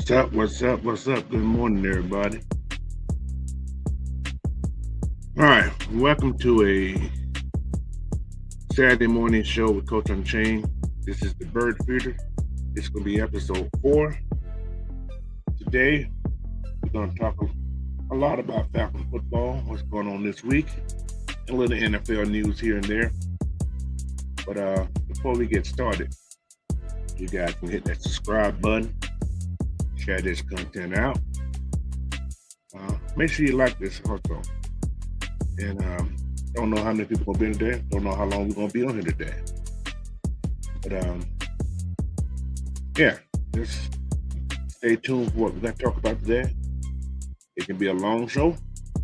What's up? What's up? What's up? Good morning, everybody. All right, welcome to a Saturday morning show with Coach Unchained. This is the Bird Feeder. This is going to be episode 4. Today, we're going to talk a lot about Falcon football, what's going on this week, a little NFL news here and there. But before we get started, you guys can hit that subscribe button, share this content out. Make sure you like this also. And don't know how many people are going to be in today. Don't know how long we're going to be on here today. But yeah, just stay tuned for what we're going to talk about today. It can be a long show.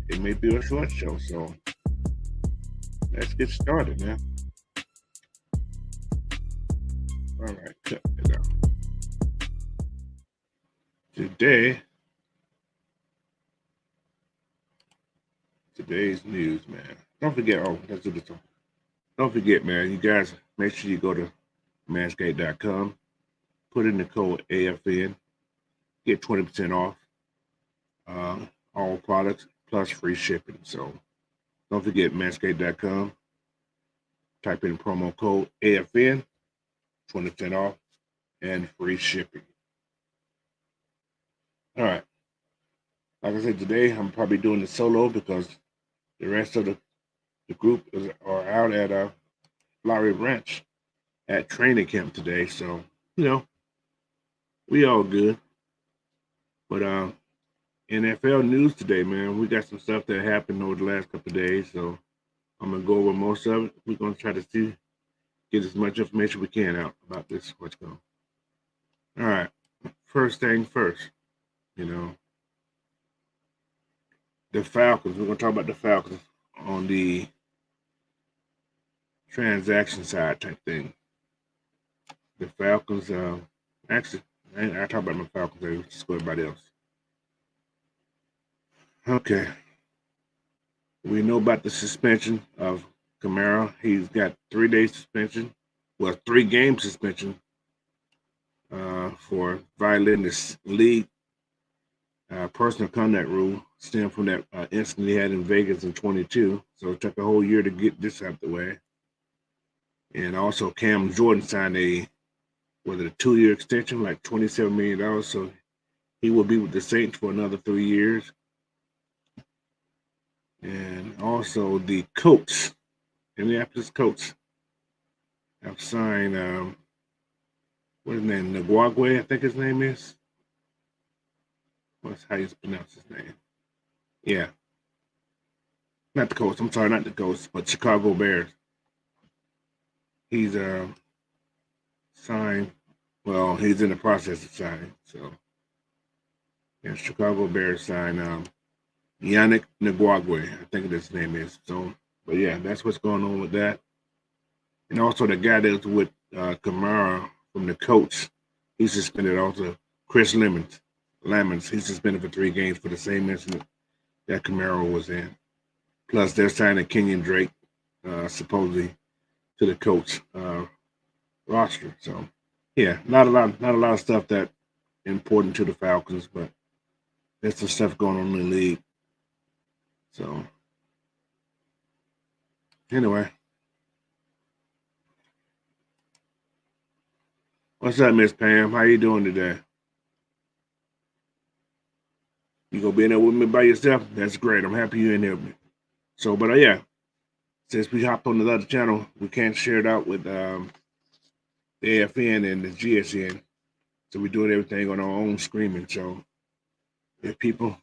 It may be a short show. So let's get started, man. All right, cut it out. Today's news, man. Don't forget, let's do this one. Don't forget, man, you guys, make sure you go to manscaped.com, put in the code AFN, get 20% off all products plus free shipping. So don't forget manscaped.com, type in promo code AFN, 20% off, and free shipping. All right. Like I said, today I'm probably doing it solo because the rest of the group are out at Flowery Ranch at training camp today. So, we all good. But NFL news today, man. We got some stuff that happened over the last couple of days. So I'm going to go over most of it. We're going to try to get as much information we can out about this, what's going on. All right. First thing first, the Falcons. We're going to talk about the Falcons on the transaction side type thing. The Falcons, actually, I talk about my Falcons, just go everybody else. Okay. We know about the suspension of Kamara. He's got 3-day suspension, 3-game suspension for violating the league personal conduct rule, stemmed from that incident he had in Vegas in 22. So it took a whole year to get this out the way. And also Cam Jordan signed a 2-year extension, like $27 million. So he will be with the Saints for another 3 years. And also the Colts, Indianapolis Colts, have signed, what's his name, Nguagwe, I think his name is. How you pronounce his name? Yeah. Not the Colts. I'm sorry, not the Colts, but Chicago Bears. He's signed. Well, he's in the process of signing. So, yeah, Chicago Bears signed Yannick Nguagwe, I think his name is. So, but yeah, that's what's going on with that. And also the guy that's with Kamara from the Colts, he's suspended also. Chris Lemons, he's suspended for 3 games for the same incident that Kamara was in. Plus, they're signing Kenyon Drake, supposedly, to the Colts roster. So, yeah, not a lot of stuff that important to the Falcons, but there's some stuff going on in the league. So, anyway, what's up, Miss Pam? How you doing today? You gonna be in there with me by yourself? That's great. I'm happy you're in there with me. So, but yeah, since we hopped on the other channel, we can't share it out with the AFN and the GSN. So we're doing everything on our own streaming. So if people,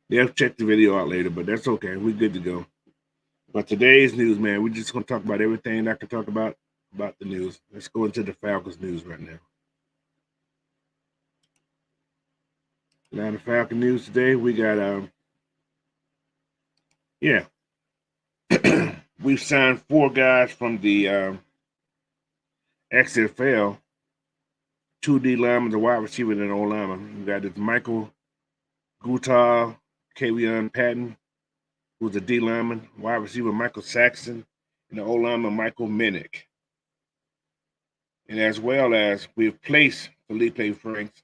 they'll check the video out later, but that's okay. We're good to go. But today's news, man, we're just going to talk about everything I can talk about the news. Let's go into the Falcons news right now. Now the Falcon news today, we got, we've signed 4 guys from the XFL, 2 D linemen, a wide receiver, and an O lineman. We got this Michael Gutal, Kavion Patton, who's a D lineman, wide receiver Michael Saxon, and the O lineman Michael Minnick. And as well as we've placed Felipe Franks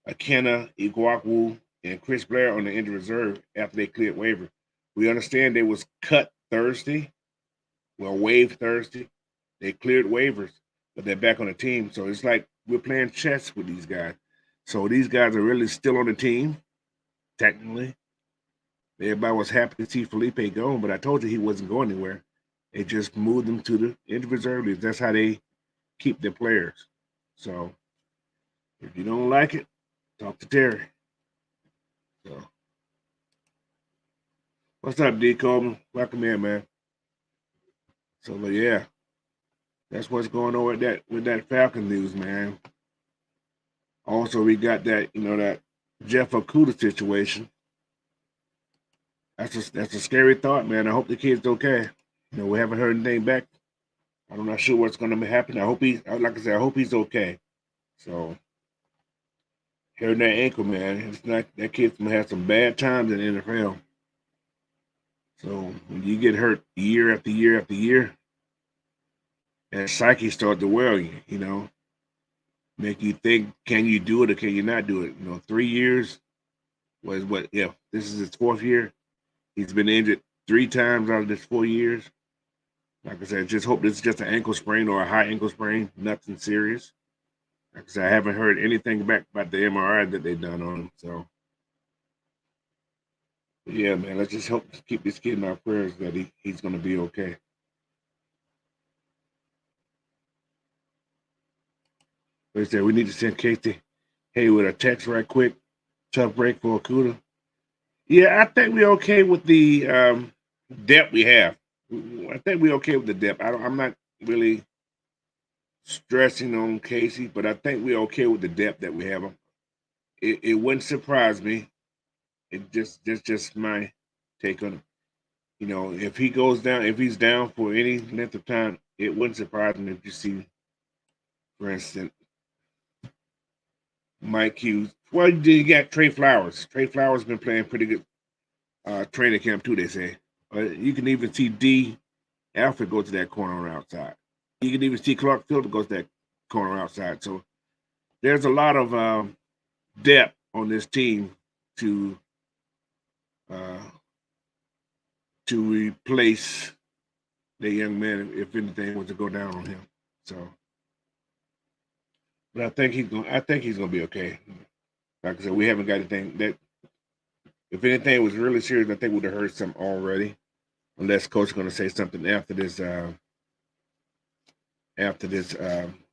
Akena Iguaku and Chris Blair on the injured reserve after they cleared waiver. We understand they was cut Thursday, waived Thursday. They cleared waivers, but they're back on the team. So it's like we're playing chess with these guys. So these guys are really still on the team, technically. Everybody was happy to see Felipe go, but I told you he wasn't going anywhere. They just moved him to the injured reserve list. That's how they keep their players. So if you don't like it, talk to Terry. So what's up, D. Coleman? Welcome in, man. So, but yeah, that's what's going on with that Falcon news, man. Also, we got that that Jeff Okuda situation. That's a scary thought, man. I hope the kid's okay. We haven't heard anything back. I'm not sure what's going to happen. I hope I hope he's okay. So, hearing that ankle, man, it's not that kid's gonna have some bad times in the NFL. So when you get hurt year after year after year, that psyche starts to wear you, make you think, can you do it or can you not do it? 3 years was what? Yeah, this is his 4th year. He's been injured 3 times out of this 4 years. Like I said, just hope this is just an ankle sprain or a high ankle sprain, nothing serious. Like I said, I haven't heard anything back about the MRI that they've done on him. So, yeah, man, let's just hope to keep this kid in our prayers that he's going to be okay. Like I said, we need to send Casey Hayward a text right quick. Tough break for Okuda. Yeah, I think we're okay with the depth we have. I think we're okay with the depth. I'm not really stressing on Casey, but I think we're okay with the depth that we have. It wouldn't surprise me. It just my take on it. If he goes down, if he's down for any length of time, it wouldn't surprise me if you see, for instance, Mike Hughes. Well, you got Trey Flowers. Trey Flowers been playing pretty good training camp too, they say. You can even see D. Alfred go to that corner outside. You can even see Clark Filter goes to that corner outside. So there's a lot of depth on this team to replace the young man if anything was to go down on him. So, but I think he's gonna be okay. Like I said, we haven't got anything that. If anything was really serious, I think we'd have heard something already. Unless coach is going to say something after this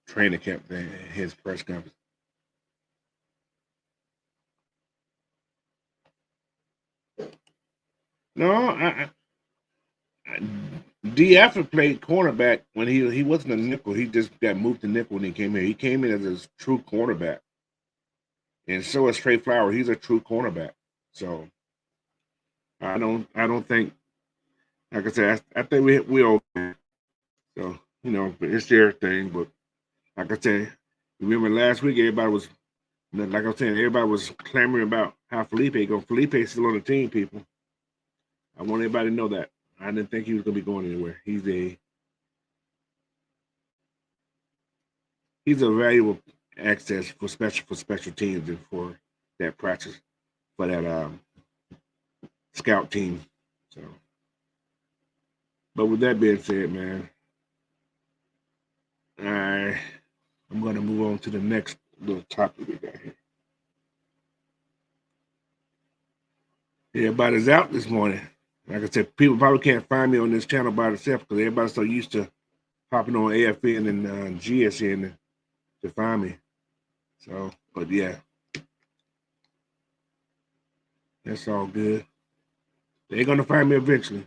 training camp thing, his press conference. No, D. Alfred played cornerback when he wasn't a nickel. He just got moved to nickel when he came here. He came in as a true cornerback, and so is Trey Flower. He's a true cornerback. So I don't think, like I said, I think we okay. So it's their thing. But like I said, remember last week everybody was, like I was saying, everybody was clamoring about how Felipe go. Felipe's still on the team, people. I want everybody to know that. I didn't think he was going to be going anywhere. He's a valuable access for special teams and for that practice, for that scout team. So, but with that being said, man, I'm going to move on to the next little topic we got here. Everybody's out this morning. Like I said, people probably can't find me on this channel by themselves because everybody's so used to popping on AFN and GSN to find me. So, but yeah, that's all good. They're gonna find me eventually.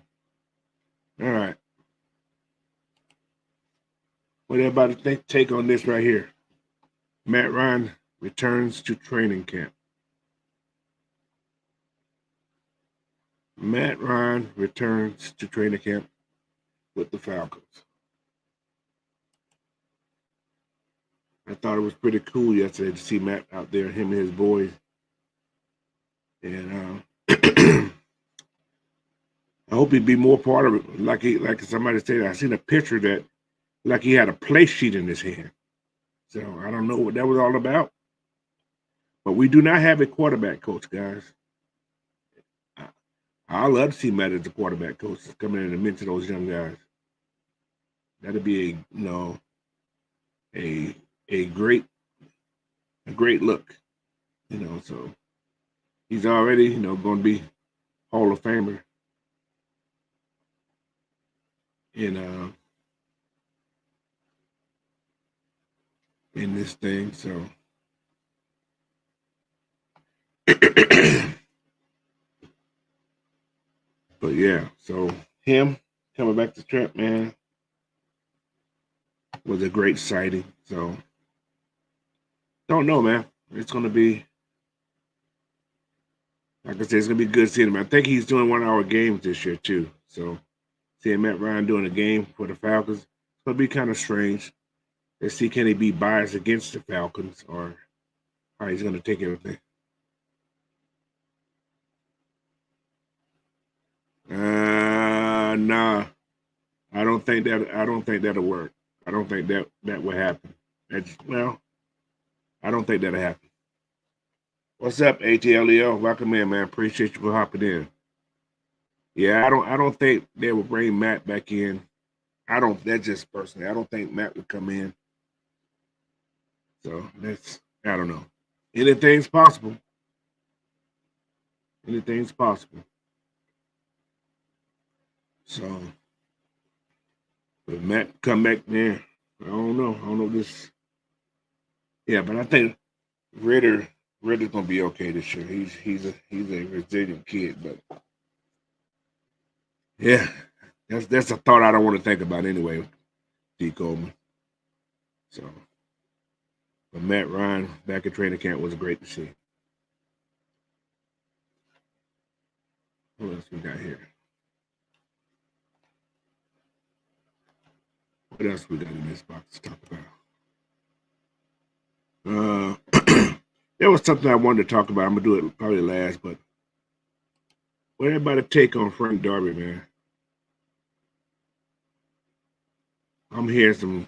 All right. What everybody take on this right here? Matt Ryan returns to training camp. Matt Ryan returns to training camp with the Falcons. I thought it was pretty cool yesterday to see Matt out there, him and his boys. And I hope he'd be more part of it. Like somebody said, I seen a picture that like he had a play sheet in his hand. So I don't know what that was all about. But we do not have a quarterback coach, guys. I love to see Matt as a quarterback coach coming in and mentor those young guys. That'd be a a great look, So he's already going to be Hall of Famer in this thing. So but yeah, so him coming back to Trent, man, was a great sighting. So don't know, man. It's gonna be, like I said, it's gonna be good seeing him. I think he's doing 1 hour games this year too. So seeing Matt Ryan doing a game for the Falcons, it's gonna be kind of strange. Let's see, can he be biased against the Falcons or how he's gonna take everything. Nah. I don't think that'll work. I don't think that will happen. I don't think that'll happen. What's up, ATLEO? Welcome in, man. Appreciate you for hopping in. Yeah, I don't think they will bring Matt back in. That's just personally. I don't think Matt would come in. So I don't know. Anything's possible. Anything's possible. So if Matt come back there, I don't know this. Yeah, but I think Ritter's gonna be okay this year. He's a resilient kid, but yeah, that's a thought I don't want to think about anyway, D. Coleman. So, but Matt Ryan back at training camp was great to see. What else we got here? What else we got in this box to talk about? There was something I wanted to talk about. I'm gonna do it probably last, but what everybody take on Frank Darby, man? I'm hearing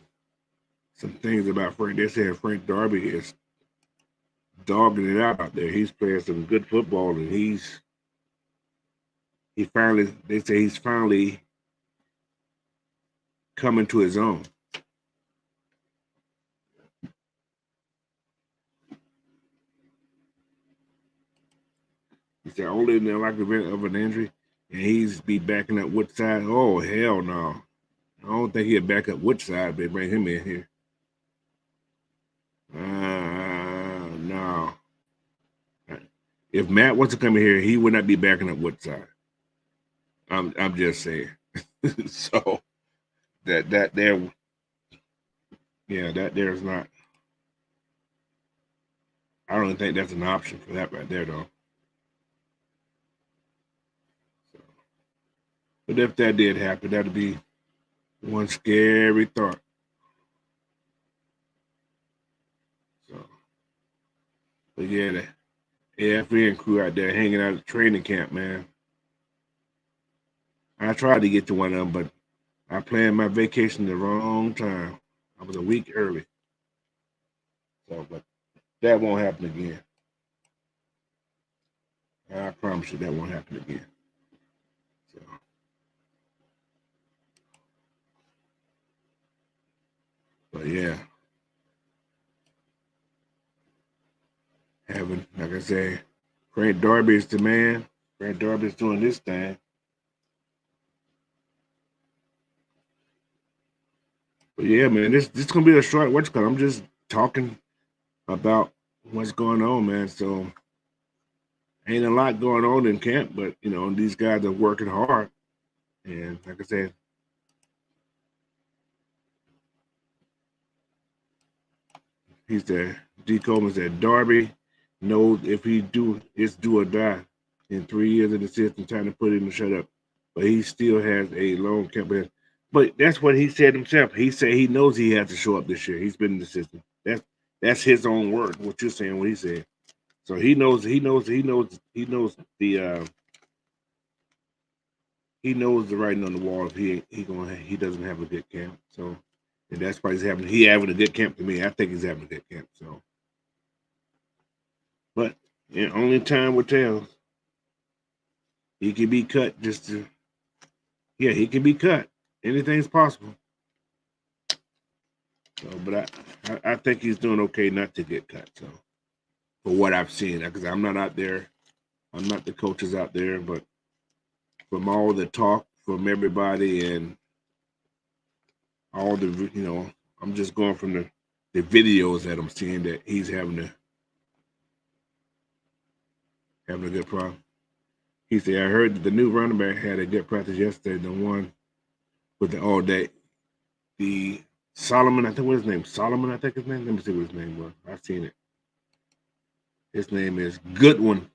some things about Frank. They're saying Frank Darby is dogging it out there. He's playing some good football, and they say he's finally coming to his own. He said only in the likely event of an injury, and he's be backing up Woodside. Oh hell no! I don't think he'll back up Woodside, but bring him in here. No. If Matt wants to come in here, he would not be backing up Woodside. I'm just saying. So that there's not. I don't think that's an option for that right there, though. So, but if that did happen, that'd be one scary thought. So, but yeah, the AFN crew out there hanging out at the training camp, man. I tried to get to one of them, but I planned my vacation the wrong time. I was a week early. So, but that won't happen again. I promise you that won't happen again. So, but yeah. Like I say, Frank Darby is the man. Frank Darby is doing this thing. But yeah, man, this gonna be a short watch call. I'm just talking about what's going on, man. So ain't a lot going on in camp, but these guys are working hard. And like I said, he's there. D. Coleman said Darby knows if it's do or die. In 3 years in the system, time to put him to shut up. But he still has a long camp. But that's what he said himself. He said he knows he has to show up this year. He's been in the system. That's his own word. What you're saying, what he said. So he knows the the writing on the wall if he doesn't have a good camp. So and that's why he's having a good camp to me. I think he's having a good camp. So But only time will tell. He could be cut he can be cut. Anything's possible. So, but I think he's doing okay not to get cut. So, for what I've seen, because I'm not out there, I'm not the coaches out there, but from all the talk from everybody and all the, I'm just going from the videos that I'm seeing that he's having a good problem. He said, I heard that the new running back had a good practice yesterday. The one with the all day, the Solomon, I think what his name, Solomon, I think his name. Let me see what his name was. I've seen it. His name is Goodwin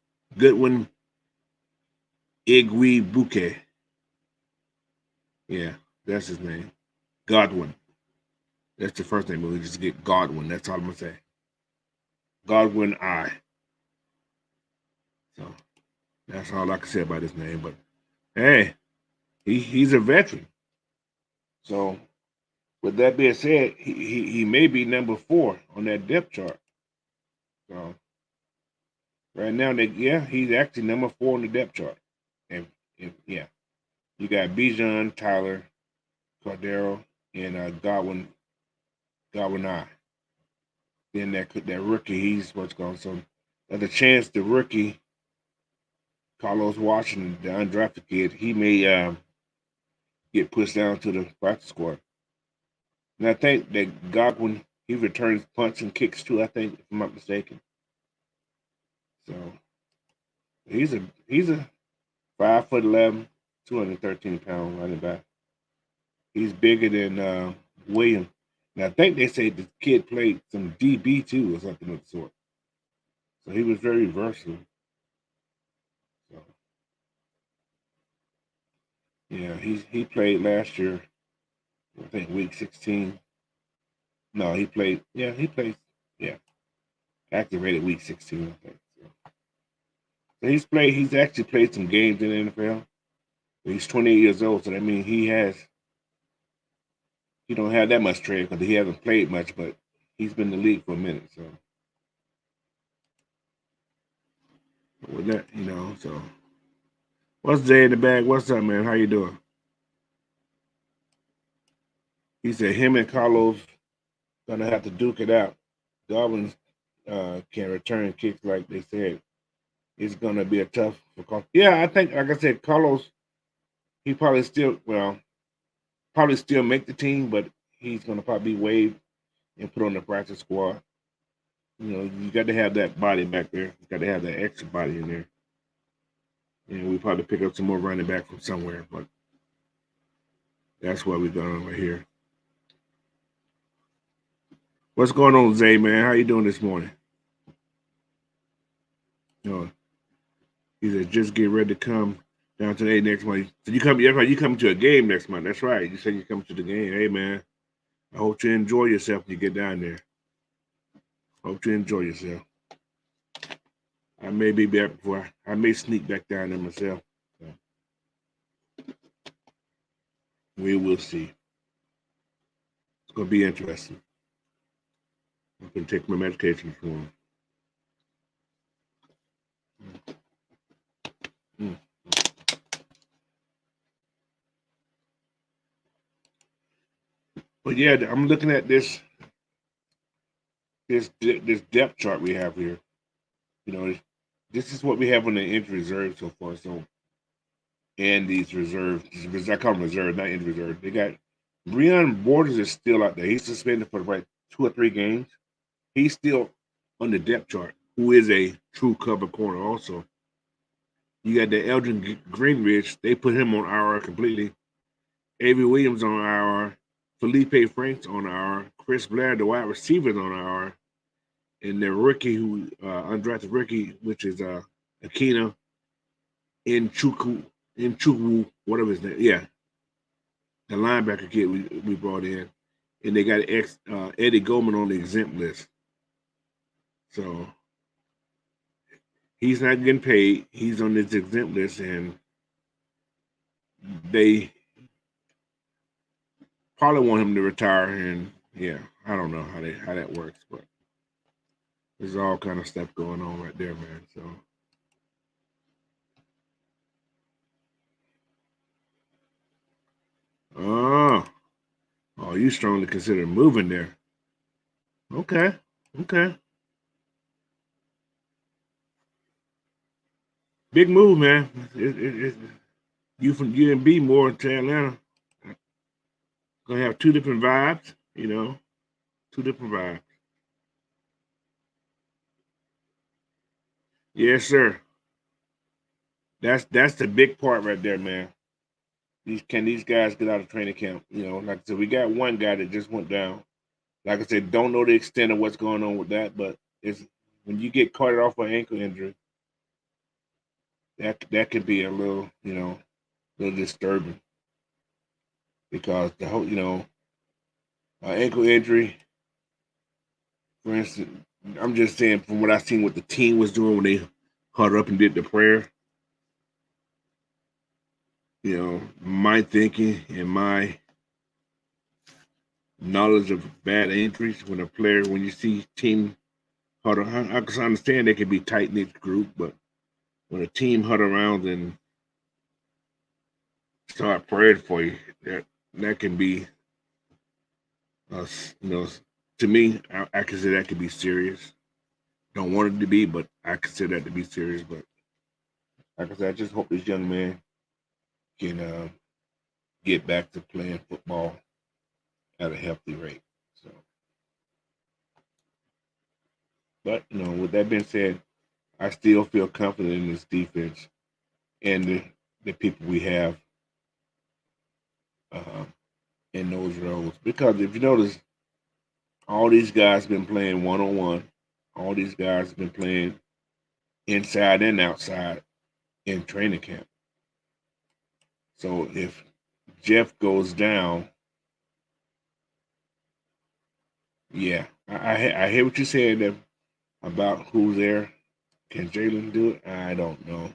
Igwe. Yeah, that's his name. Godwin. That's the first name. We just get Godwin. That's all I'm gonna say. Godwin I. So that's all I can say about his name. But hey, he's a veteran. So with that being said, he may be number 4 on that depth chart. So right now, he's actually number 4 on the depth chart. And yeah, you got Bijan, Tyler, Cordero, and Godwin I. Then that rookie, he's what's going. So there's a chance the rookie Carlos Washington, the undrafted kid, he may get pushed down to the practice squad. And I think that Godwin, he returns punts and kicks too, I think, if I'm not mistaken. So he's a 5'11", 213-pound running back. He's bigger than William. And I think they say the kid played some DB too or something of the sort. So he was very versatile. So yeah, he played last year, I think week 16. No, he played. Yeah, he played. Yeah, activated week 16, I think. So he's played. He's actually played some games in the NFL. He's 28 years old, so that means he don't have that much trade because he hasn't played much, but he's been in the league for a minute. So with that, so what's Jay in the bag? What's up, man? How you doing? He said him and Carlos gonna have to duke it out. Godwin can return kicks like they said. It's gonna be a tough. Yeah, I think, like I said, Carlos. He probably still make the team, but he's gonna probably be waived and put on the practice squad. You got to have that body back there. You got to have that extra body in there. We probably pick up some more running back from somewhere, but that's what we're going right here. What's going on, Zay, man? How you doing this morning? He said, just get ready to come down to the next month. So you coming to a game next month. That's right. You said you coming to the game. Hey, man, I hope you enjoy yourself when you get down there. Hope you enjoy yourself. I may be back before. I may sneak back down there myself. So we will see. It's going to be interesting. I'm going to take my medication for him. But yeah, I'm looking at this depth chart we have here. This is what we have on the injury reserve so far. So, and these reserves, I call them reserve, not injury reserve. They got Breon Borders is still out there. He's suspended for like 2 or 3 games. He's still on the depth chart. Who is a true cover corner also. You got the Eldrin Greenridge. They put him on IR completely. Avery Williams on IR. Felipe Franks on IR. Chris Blair, the wide receiver, on IR. And the rookie, who undrafted rookie, which is Akina Inchukwu, whatever his name. Yeah, the linebacker kid we brought in. And they got Eddie Goldman on the exempt list. So he's not getting paid. He's on this exempt list, and they probably want him to retire. And yeah, I don't know how that works, but there's all kind of stuff going on right there, man. So. Oh, you strongly consider moving there. Okay. Okay. Big move, man. You from UNB more to Atlanta. Gonna have two different vibes, two different vibes. Yes, sir. That's the big part right there, man. These guys get out of training camp? Like I said, we got one guy that just went down. Like I said, don't know the extent of what's going on with that, but it's when you get carted off an ankle injury, that could be a little, little disturbing because the whole, ankle injury, for instance, I'm just saying from what I seen what the team was doing when they huddled up and did the prayer. My thinking and my knowledge of bad injuries when you see team huddle, I can understand they can be tight knit group, but when a team huddle around and start praying for you, that can be, uh, to me, I consider that to be serious. Don't want it to be, but I consider that to be serious. But like I said, I just hope this young man can get back to playing football at a healthy rate. So, but with that being said, I still feel confident in this defense and the people we have uh, in those roles. Because if you notice, all these guys been playing one on one. All these guys have been playing inside and outside in training camp. So if Jeff goes down, yeah, I hear what you said about who's there. Can Jalen do it? I don't know.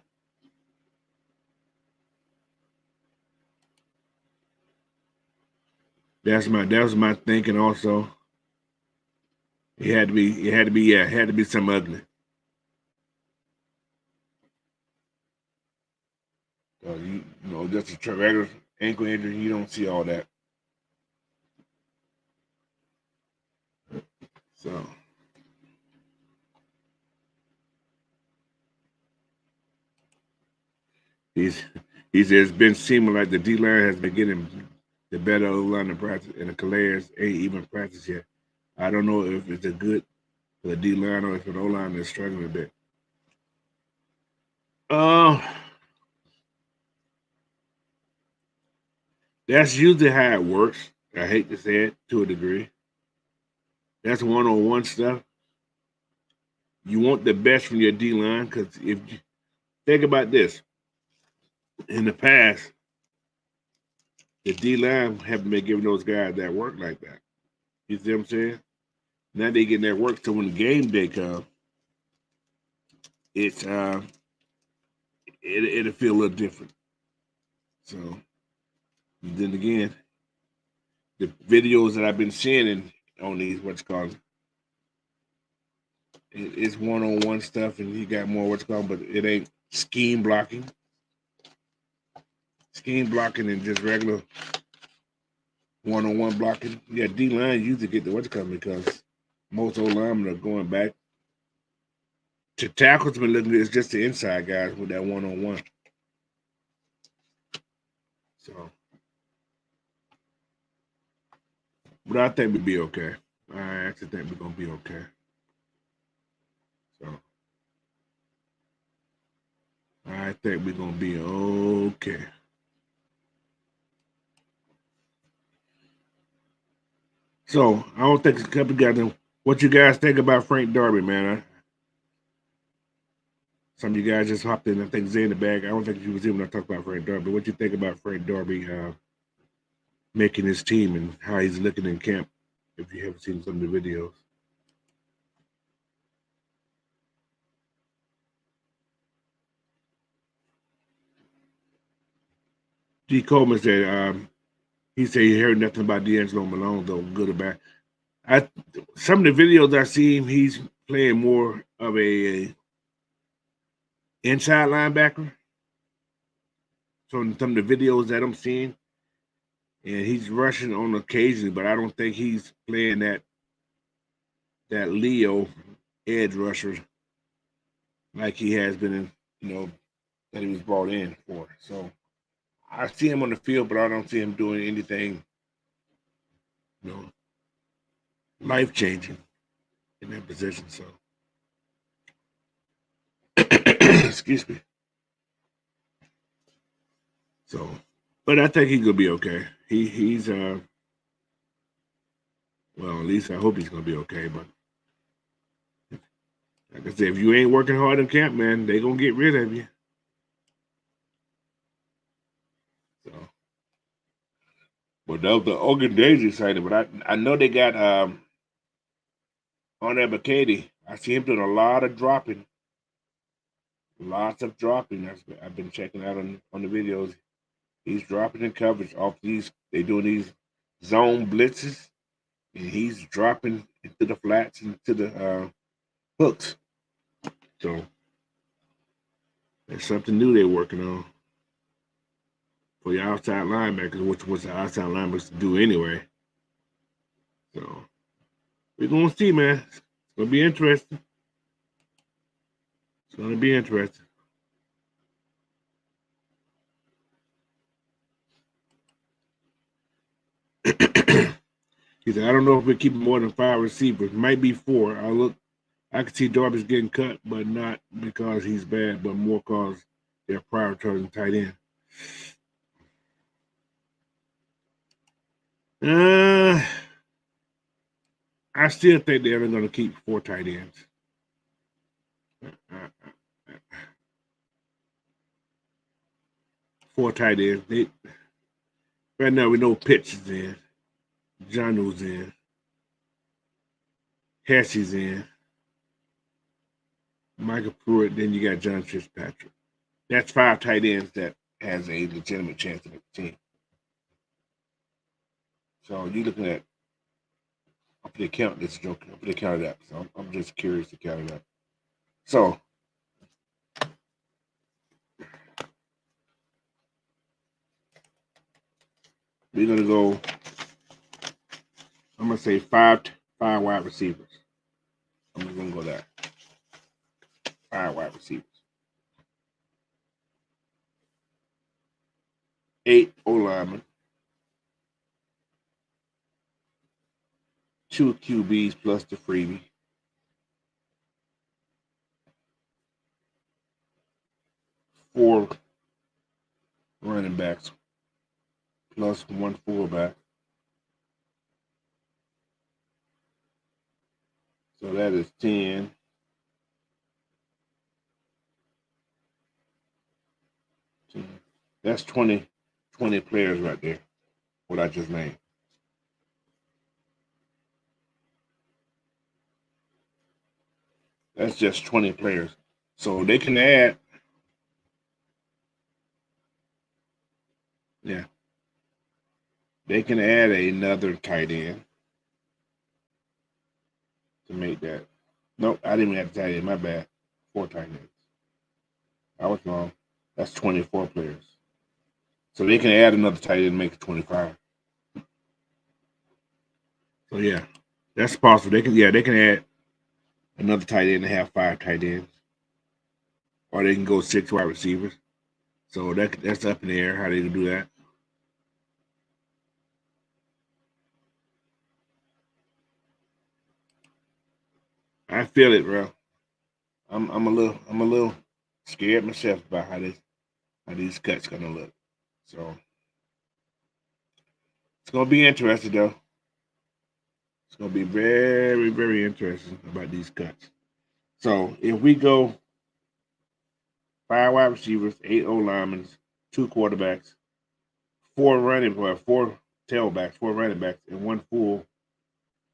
That was my thinking also. It had to be some ugly. Just a regular ankle injury, you don't see all that. So he's it's been seeming like the D line has been getting the better O line in practice, and the Calais ain't even practice yet. I don't know if it's a good for the D line or if the O line is struggling a bit. Uh, that's usually how it works. I hate to say it to a degree. That's one-on-one stuff. You want the best from your D line because if you think about this, in the past, the D line haven't been giving those guys that work like that. You see what I'm saying? Now they getting that work, so when the game day comes, it's it'll feel a little different. So then again, the videos that I've been seeing on these what's called it's one-on-one stuff, and you got more what's called, but it ain't scheme blocking. Scheme blocking and just regular one-on-one blocking. Yeah, D line usually get the what's called because most old linemen are going back to tackles. Been looking at it's just the inside guys with that one-on-one. So, but I think we'll be okay. I actually think we're gonna be okay. So, I think we're gonna be okay. So, I don't think it's coming together. What you guys think about Frank Darby, man? Some of you guys just hopped in. I think Zay in the bag. I don't think you was even going to talk about Frank Darby. What you think about Frank Darby making his team and how he's looking in camp? If you haven't seen some of the videos. G. Coleman said he said he heard nothing about D'Angelo Malone though, good or bad. Some of the videos I see him, he's playing more of a inside linebacker. So in some of the videos that I'm seeing, and he's rushing on occasion, but I don't think he's playing that Leo edge rusher like he has been in, that he was brought in for. So I see him on the field, but I don't see him doing anything, life changing in that position. So excuse me. So, but I think he's gonna be okay. He's well, at least I hope he's gonna be okay. But like I said, if you ain't working hard in camp, man, they gonna get rid of you. So, but the Oregon Days excited. But I know they got on that McCady. I see him doing a lot of dropping, lots of dropping. I've been checking out on the videos. He's dropping in coverage off these. They doing these zone blitzes, and he's dropping into the flats and to the hooks. So there's something new they're working on for your outside linebackers, which was the outside linebackers to do anyway. So we're gonna see, man. It's gonna be interesting. It's gonna be interesting. He said, I don't know if we're keeping more than 5 receivers. Might be 4. I could see Darby's getting cut, but not because he's bad, but more because they're prioritizing tight end. I still think they're going to keep 4 tight ends. 4 tight ends. Right now, we know Pitts is in. Jonu's in. Hesse's in. Michael Pruitt. Then you got John Fitzpatrick. That's 5 tight ends that has a legitimate chance to make the team. So you're looking at, I'm going to count this joke. I'm going to count it up. So I'm just curious to count it up. So we're going to go, I'm going to say 5 wide receivers. I'm just going to go that. 5 wide receivers. 8 O-linemen. 2 QBs plus the freebie. 4 running backs plus 1 fullback. So that is 10. That's 20 players right there, what I just named. That's just 20 players. So they can add, they can add another tight end to make that. Nope, I didn't even have tight end, my bad. 4 tight ends. I was wrong. That's 24 players. So they can add another tight end and make it 25. So yeah, that's possible. They can add another tight end and have 5 tight ends. Or they can go 6 wide receivers. So that's up in the air how they can do that. I feel it, bro. I'm a little scared myself about how these cuts gonna look. So it's gonna be interesting though. It's gonna be very, very interesting about these cuts. So if we go 5 wide receivers, 8 O linemen, 2 quarterbacks, 4 tailbacks, 4 running backs, and 1 full,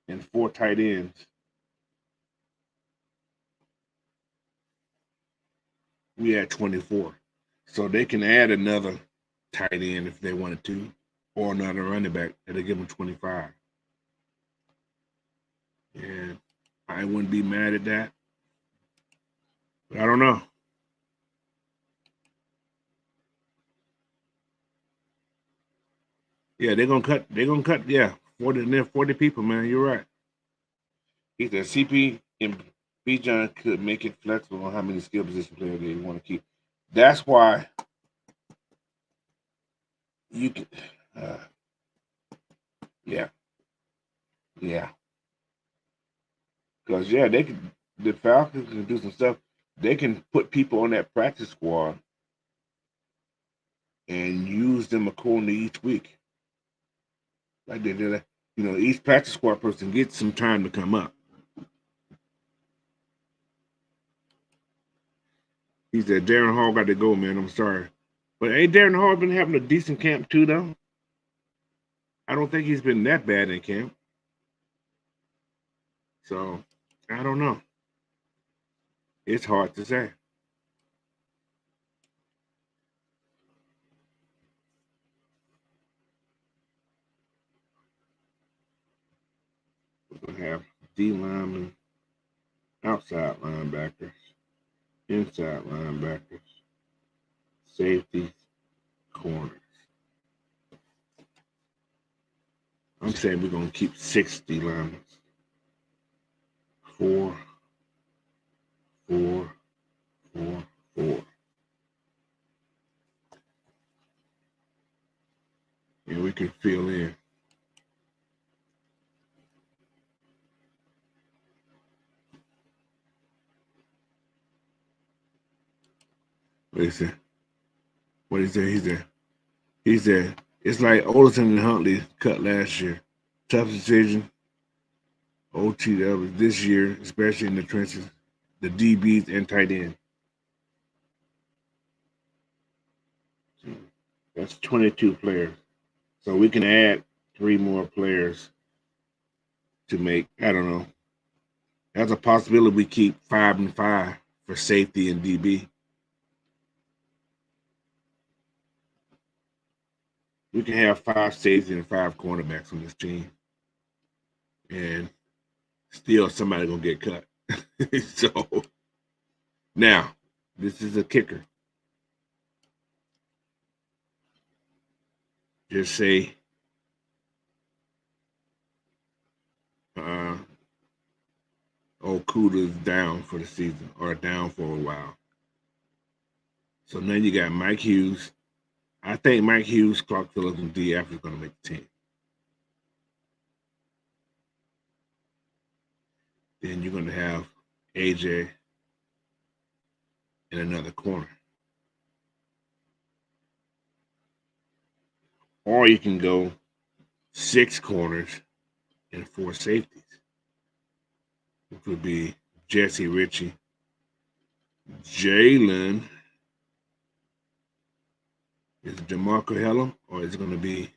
and 4 tight ends, we had 24. So they can add another tight end if they wanted to, or another running back, and they give them 25. And I wouldn't be mad at that. But I don't know. Yeah, they're gonna cut. They're gonna cut. Yeah, 40 people, man. You're right. He said CP and B John could make it flexible on how many skill position players they want to keep. That's why you can. Uh, yeah, yeah. Because yeah, they can. The Falcons can do some stuff. They can put people on that practice squad and use them according to each week. Like they did, each practice squad person gets some time to come up. He said, Darren Hall got to go, man. I'm sorry. But ain't Darren Hall been having a decent camp too, though? I don't think he's been that bad in camp. So, I don't know. It's hard to say. We're going to have D linemen, outside linebackers, inside linebackers, safeties, corners. I'm saying we're going to keep 60 linemen. 4, 4, 4, 4. And we can fill in. What he said? What he said? He said, it's like Olsen and Huntley cut last year. Tough decision. OT that was this year, especially in the trenches, the DBs and tight end. So that's 22 players. So we can add 3 more players to make, I don't know. That's a possibility we keep 5 and 5 for safety and DB. We can have 5 safety and 5 cornerbacks on this team. And still somebody gonna get cut. So now, this is a kicker. Just say Okuda's down for the season or down for a while. So now you got Mike Hughes. I think Mike Hughes, Clark Phillips, and D. F is going to make the team. Then you're going to have AJ in another corner. Or you can go 6 corners and 4 safeties, which would be Jesse Ritchie, Jalen. Is it DeMarco Hellum or is it going to be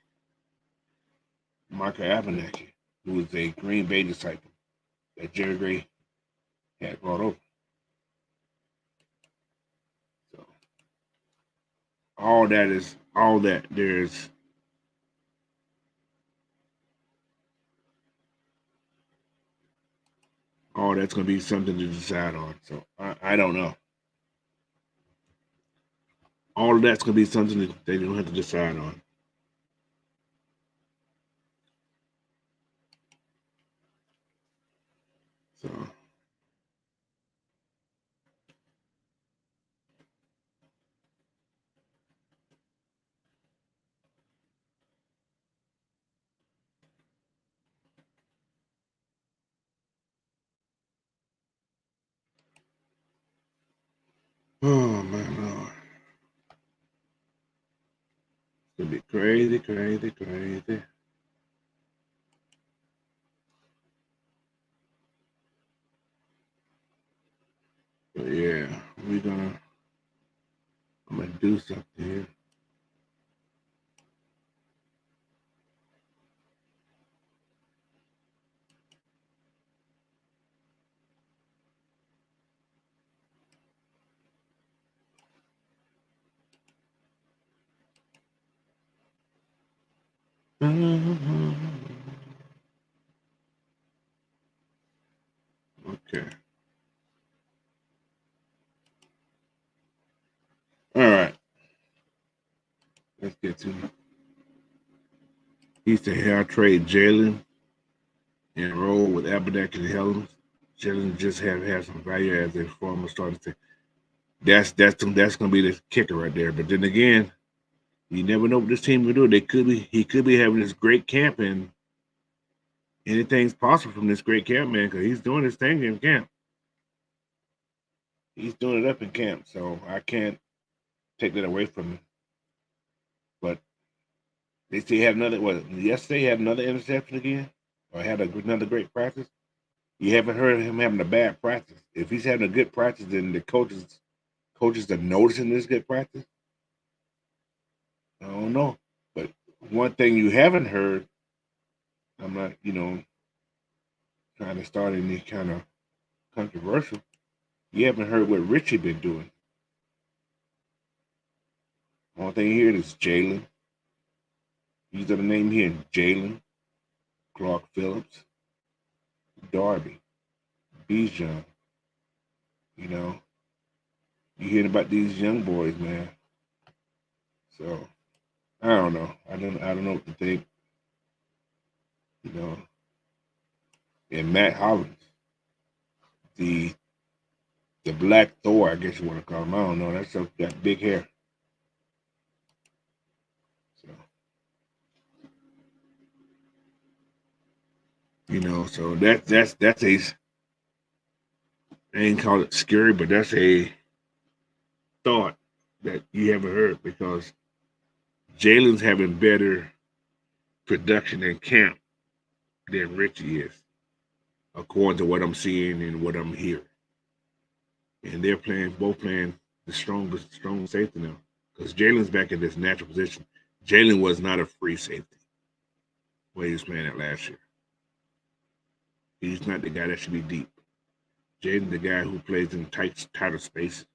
Marco Abenaki, who is a Green Bay disciple that Jerry Gray had brought over? So all that there's all that's going to be something to decide on. So I don't know. All of that's going to be something that they don't have to decide on. So oh my Lord. It's gonna be crazy, crazy, crazy. But yeah, I'm gonna do something here. Okay. All right. Let's get to it. He said, "Hey, I trade Jalen and roll with Abenaki Helms. Jalen just have had some value as a former starter. That's gonna be the kicker right there. But then again, you never know what this team can do. He could be having this great camp, and anything's possible from this great camp, man, because he's doing his thing in camp. He's doing it up in camp, so I can't take that away from him. But they say he had another. What yesterday? He had another interception again, or had another great practice. You haven't heard of him having a bad practice. If he's having a good practice, then the coaches are noticing this good practice. I don't know, but one thing you haven't heard, I'm not, trying to start any kind of controversial. You haven't heard what Richie been doing. Only thing you hear is Jalen. These are the name here: Jalen, Clark Phillips, Darby, Bijan. You know, you hearing about these young boys, man. So I don't know. I don't know what to think. You know, and Matt Hollins, the the Black Thor, I guess you want to call him. I don't know. That's got big hair. So so that's a I ain't call it scary, but that's a thought that you haven't heard because Jalen's having better production in camp than Richie is, according to what I'm seeing and what I'm hearing. And they're both playing the strong safety now. Because Jalen's back in this natural position. Jalen was not a free safety when he was playing it last year. He's not the guy that should be deep. Jalen's the guy who plays in tighter space,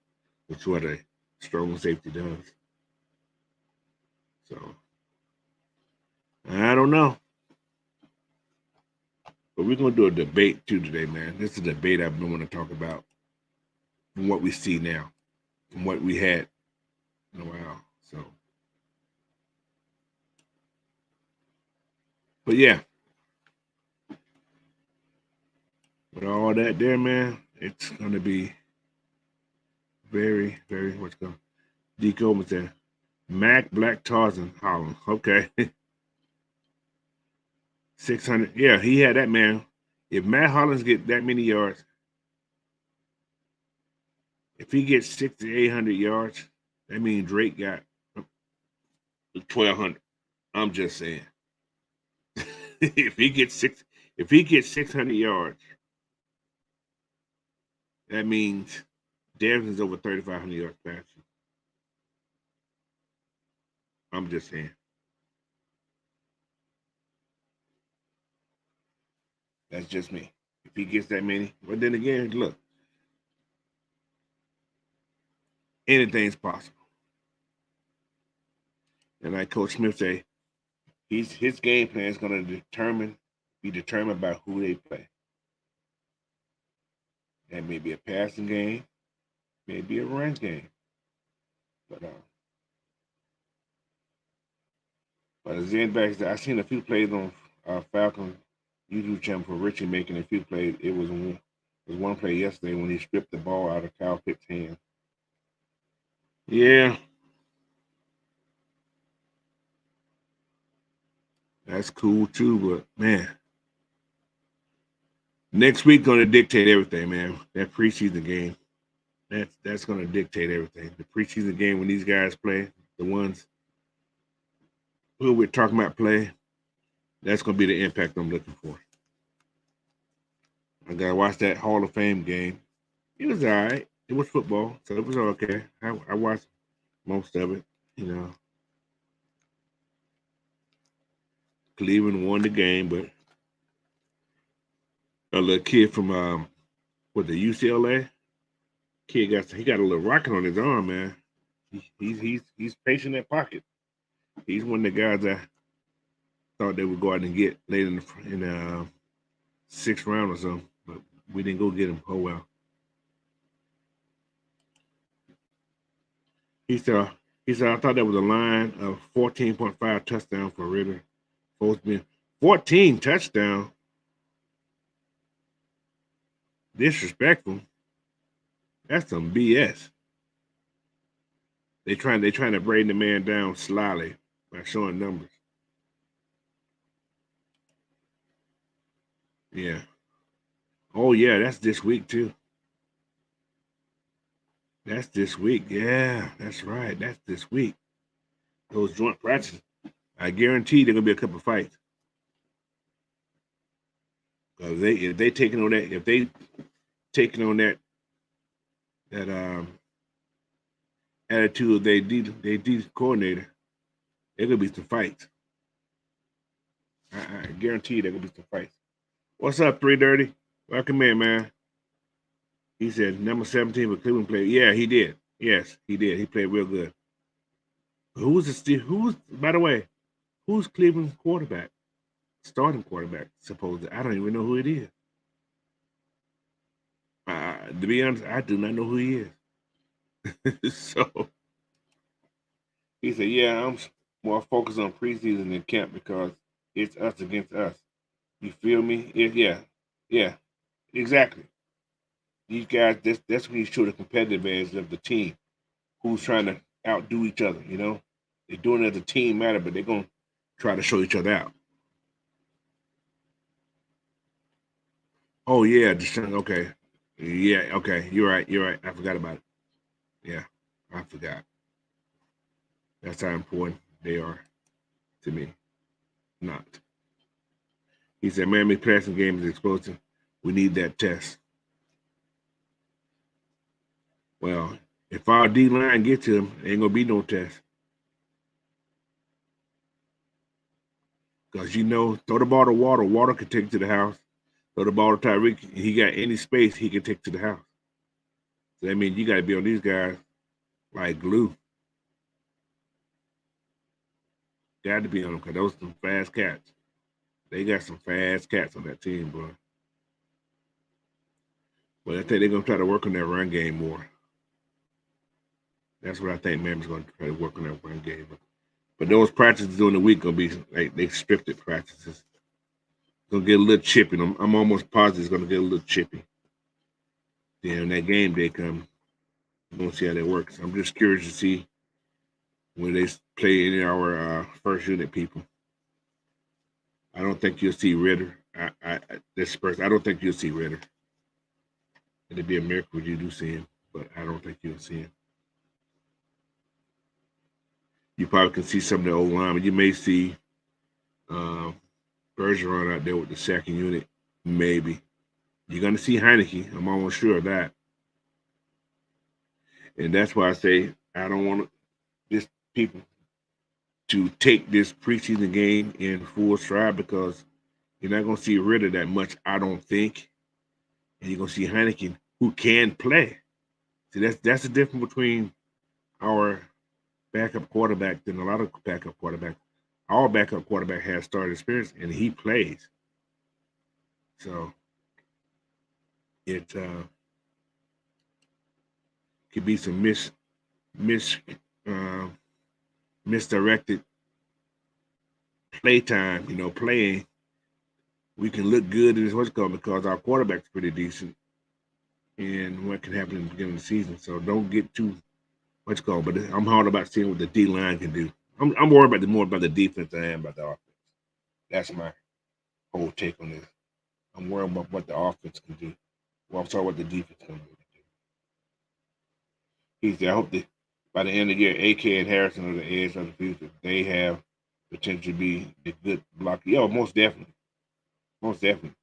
which is what a strong safety does. So I don't know. But we're gonna do a debate too today, man. This is a debate I've been wanting to talk about from what we see now, from what we had in a while. So, but yeah, with all that there, man, it's gonna be very, very what's going. D. Coleman said, Mac Black Tarzan Holland. Okay, 600. Yeah, he had that man. If Matt Hollins get that many yards, if he gets 600 to 800 yards, that means Drake got 1,200. I'm just saying. if he gets six, if he gets 600 yards, that means Davinson's over 3,500 yards passing. I'm just saying. That's just me. If he gets that many, but then again, look, anything's possible. And like Coach Smith say, his game plan is going to be determined by who they play. That may be a passing game, maybe a run game, but as back, I seen a few plays on Falcon YouTube channel for Richie making a few plays. It was one play yesterday when he stripped the ball out of Kyle Pitts' hand. Yeah, that's cool too, but man, next week gonna dictate everything, man. That preseason game, that's gonna dictate everything. The preseason game when these guys play, the ones who we're talking about play, that's gonna be the impact I'm looking for. I gotta watch that Hall of Fame game. It was all right. It was football, so it was okay. I watched most of it. You know, Cleveland won the game, but a little kid from what the UCLA kid got a little rocket on his arm, man. He's pacing that pocket. He's one of the guys I thought they would go out and get late in the sixth round or something. But We didn't go get him. Oh well. He said. He said I thought that was a line of 14.5 touchdown for Ritter. Supposed to be 14 touchdown. Disrespectful. That's some BS. They trying to bring the man down slyly by showing numbers. Yeah. Oh yeah, that's this week too. That's this week. Yeah, that's right. That's this week. Those joint practices. I guarantee there gonna be a couple of fights. Because if they taking on that attitude of they D coordinator, there gonna be some fights. I guarantee there gonna be some fights. What's up, 330? Welcome in, man. He said number 17 for Cleveland played. Yeah, he did. Yes, he did. He played real good. Who's by the way, who's Cleveland's quarterback? Starting quarterback, supposedly. I don't even know who it is. To be honest, I do not know who he is. So he said, "Yeah, I'm more focused on preseason than camp because it's us against us. You feel me? Yeah, exactly. These guys, that's when you show the competitive edge of the team, who's trying to outdo each other. You know, they're doing it as a team matter, but they're gonna try to show each other out. Oh yeah, Deshaun. Okay, yeah, okay. You're right. You're right. I forgot about it. Yeah, I forgot. That's how important they are to me. Not. He said, Miami passing game is explosive. We need that test. Well, if our D line gets to him, ain't gonna be no test. Because throw the ball to Water. Water can take it to the house. Throw the ball to Tyreek. He got any space he can take to the house. So that means you got to be on these guys like glue. Got to be on them because those are some fast cats. They got some fast cats on that team, bro. But I think they're gonna try to work on that run game more. That's what I think Miami's gonna try to work on that run game. But those practices during the week gonna be like they scripted practices. Gonna get a little chippy. I'm almost positive it's gonna get a little chippy. Then when that game day comes, we're gonna see how that works. I'm just curious to see when they play any of our first unit people. I don't think you'll see Ritter. I don't think you'll see Ritter. It'd be a miracle if you do see him, but I don't think you'll see him. You probably can see some of the old linemen. You may see uh, Bergeron out there with the second unit, maybe. You're going to see Heineke. I'm almost sure of that. And that's why I say I don't want this people to take this preseason game in full stride because you're not going to see Ritter that much, I don't think. And you're going to see Heineke who can play. See, that's the difference between our backup quarterback than a lot of backup quarterbacks. Our backup quarterback has started experience and he plays. So it could be some uh, misdirected play time. Playing. We can look good in this what's called because our quarterback's pretty decent, and what can happen in the beginning of the season. So don't get too what's called. But I'm hard about seeing what the D line can do. I'm worried about more about the defense than I am about the offense. That's my whole take on this. I'm worried about what the offense can do. Well, I'm sorry what the defense can do. He said, I hope that by the end of the year, AK and Harrison are the edge of the future. They have potential to be the good block. Yeah, most definitely. Most definitely.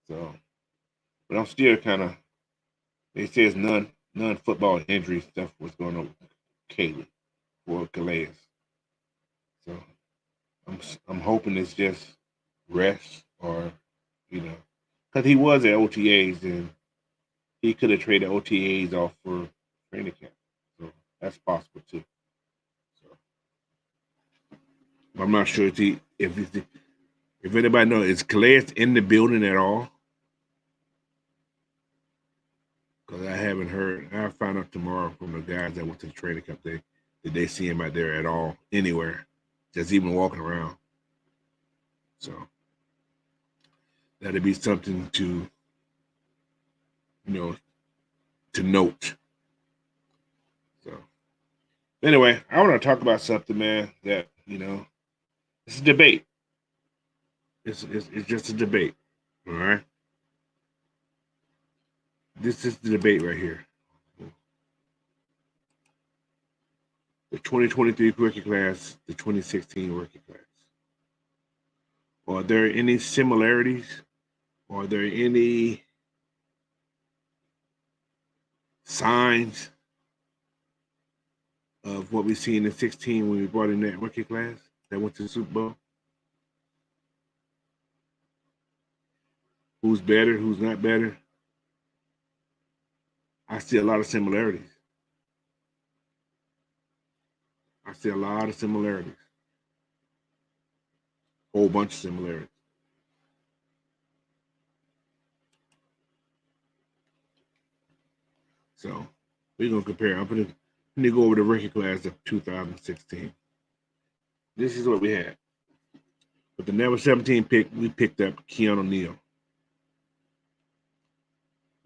So, but I'm still kind of, they say it's non-football injury stuff was going on with Caleb or Calais. So I'm hoping it's just rest or, because he was at OTAs and he could have traded OTAs off for training camp. So that's possible too. So I'm not sure if anybody knows, is Calais in the building at all? because I haven't heard. I'll find out tomorrow from the guys that went to the training camp. Did they see him out there at all, anywhere, just even walking around? So that'd be something to, to note. So anyway, I want to talk about something, man, that, it's a debate. It's just a debate. All right. This is the debate right here. The 2023 rookie class, the 2016 rookie class. Are there any similarities? Are there any signs of what we seen in 16 when we brought in that rookie class that went to the Super Bowl? Who's better? Who's not better? I see a lot of similarities. I see a lot of similarities. Whole bunch of similarities. So we're gonna compare. I'm gonna go over the rookie class of 2016. This is what we had. With the number 17 pick, we picked up Keanu Neal.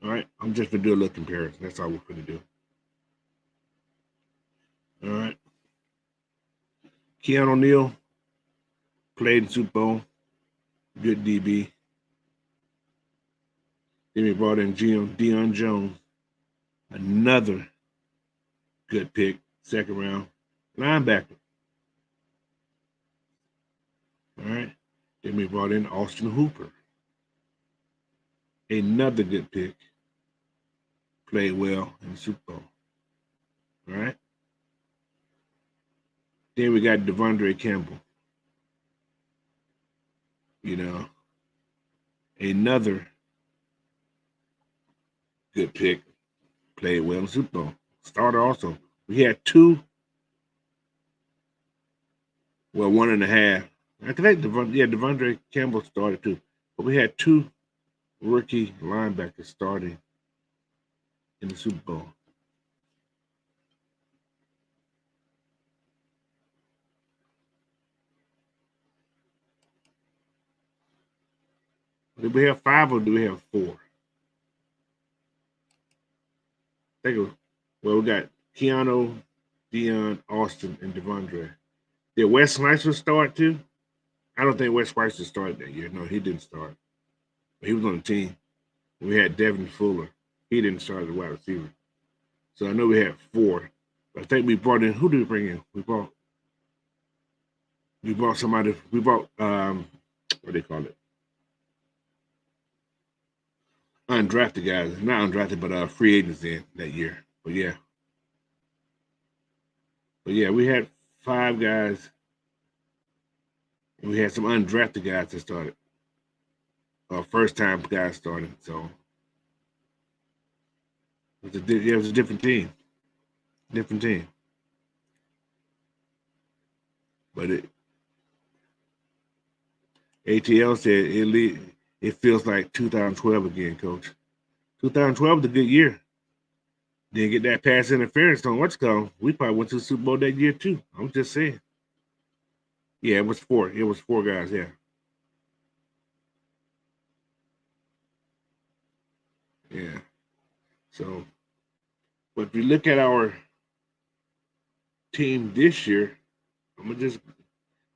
All right, I'm just gonna do a little comparison. That's all we're gonna do. All right, Keanu Neal played in Super Bowl, good DB. Then we brought in Deion Jones, another good pick, second round linebacker. All right, then we brought in Austin Hooper, another good pick, played well in the Super Bowl. All right. Then we got Devondre Campbell. Another good pick, played well in the Super Bowl. Starter also. We had two, well, 1.5. I think Devondre Campbell started too. But we had two rookie linebackers starting in the Super Bowl. Did we have 5 or do we have 4? I think it was, we got Keanu, Deion, Austin, and Devondre. Did Wes Spicer start too? I don't think Wes Spicer started that year. No, he didn't start. But he was on the team. We had Devin Fuller. He didn't start as a wide receiver. So I know we had 4. But I think we brought in, who did we bring in? We brought somebody, what do they call it? Undrafted guys. Not undrafted, but free agents in that year. But yeah, we had 5 guys, and we had some undrafted guys that started. First time guys started. So it was a different team. Different team. But ATL said it feels like 2012 again, Coach. 2012 was a good year. Didn't get that pass interference on what's called. We probably went to the Super Bowl that year too. I'm just saying. Yeah, it was 4. It was 4 guys. Yeah. Yeah. So, but if you look at our team this year, I'm gonna just,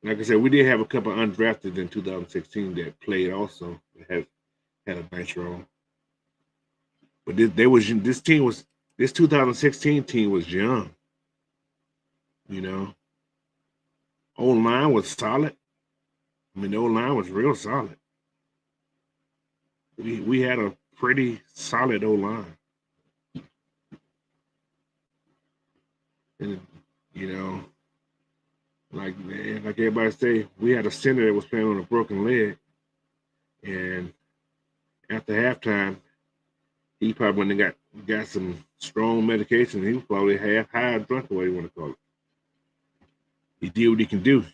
like I said, we did have a couple undrafted in 2016 that played also, had a nice role. But this 2016 team was young. Old line was solid. I mean, the old line was real solid. We had a pretty solid old line. And like everybody say, we had a center that was playing on a broken leg, and after halftime, he probably went and got some strong medication. He was probably half high or drunk, or what you want to call it. He did what he can do.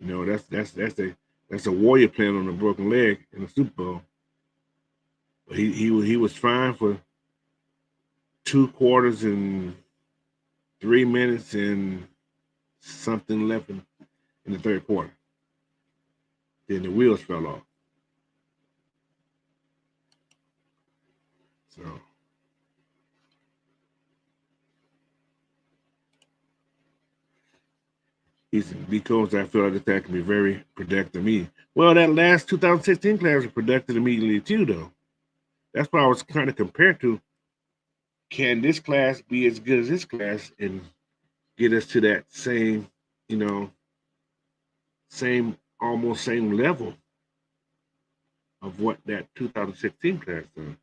That's a warrior playing on a broken leg in the Super Bowl. But he was fine for 2 quarters and 3 minutes and something left in the third quarter. Then the wheels fell off. So because I feel like that can be very productive to me. Well, that last 2016 class was productive immediately too, though. That's what I was kind of compared to. Can this class be as good as this class and get us to that same, you know, almost same level of what that 2016 class done?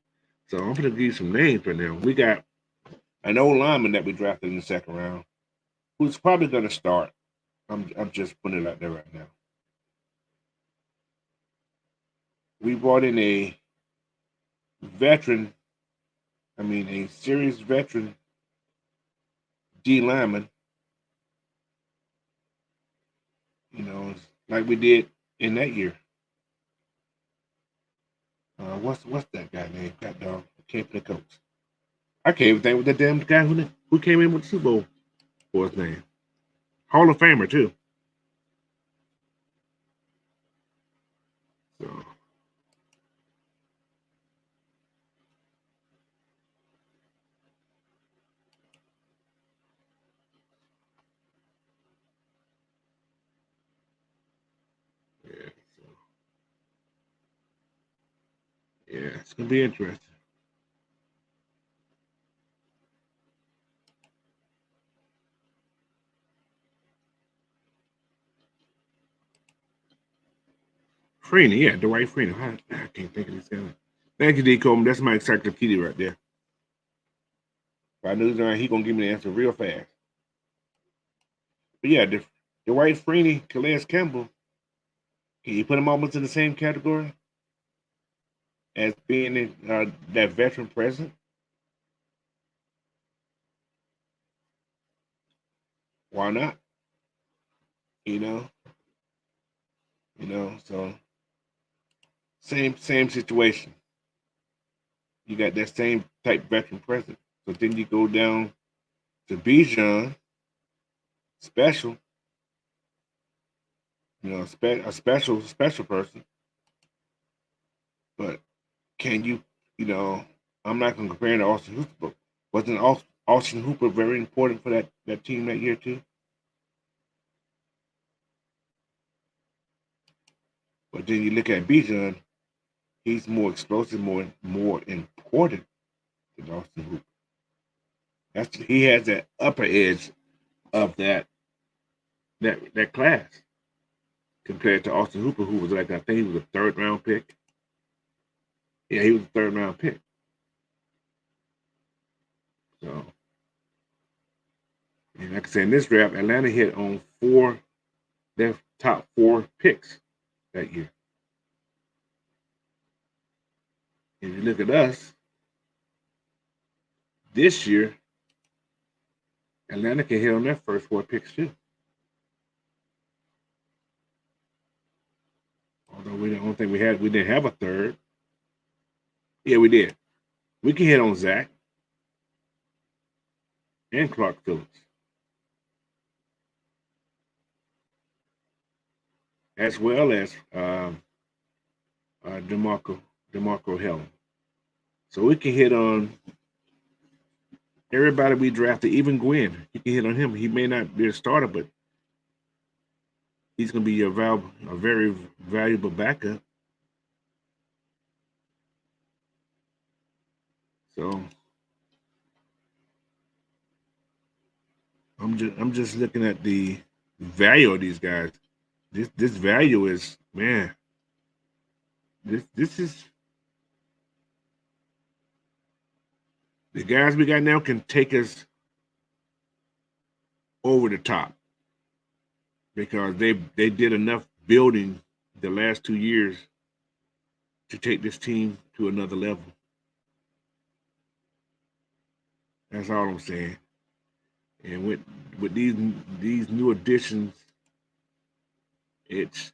So I'm going to give you some names right now. We got an old lineman that we drafted in the second round, who's probably going to start. I'm just putting it out there right now. We brought in a veteran, a serious veteran D lineman, like we did in that year. What's that guy name? God dog, I can't play coach. I can't even think what that damn guy who came in with the Super Bowl for his name. Hall of Famer too. So yeah, it's gonna be interesting. Freeney, yeah, Dwight Freeney. I can't think of his name. Thank you, D. Coleman. That's my encyclopedia right there. If I knew that, he gonna give me the answer real fast. But yeah, Dwight Freeney, Calais Campbell. Can you put them almost in the same category as being that veteran present? Why not? You know, So same situation. You got that same type veteran present. So then you go down to Bijan, special, a special person. But can you, I'm not going to compare him to Austin Hooper, but wasn't Austin Hooper very important for that team that year too? But then you look at Bijan, he's more explosive, more important than Austin Hooper. He has that upper edge of that class compared to Austin Hooper, who was like, I think he was a third round pick. Yeah, he was a third round pick. So, and like I said, in this draft, Atlanta hit on their top 4 picks that year. And you look at us this year, Atlanta can hit on their first 4 picks too. Although we don't think we didn't have a third. Yeah, we did. We can hit on Zach and Clark Phillips, as well as DeMarco Helen. So we can hit on everybody we drafted, even Gwen. You can hit on him. He may not be a starter, but he's going to be a very valuable backup. So I'm just looking at the value of these guys. This value is, man. This is the guys we got now can take us over the top because they did enough building the last 2 years to take this team to another level. That's all I'm saying. And with these new additions, it's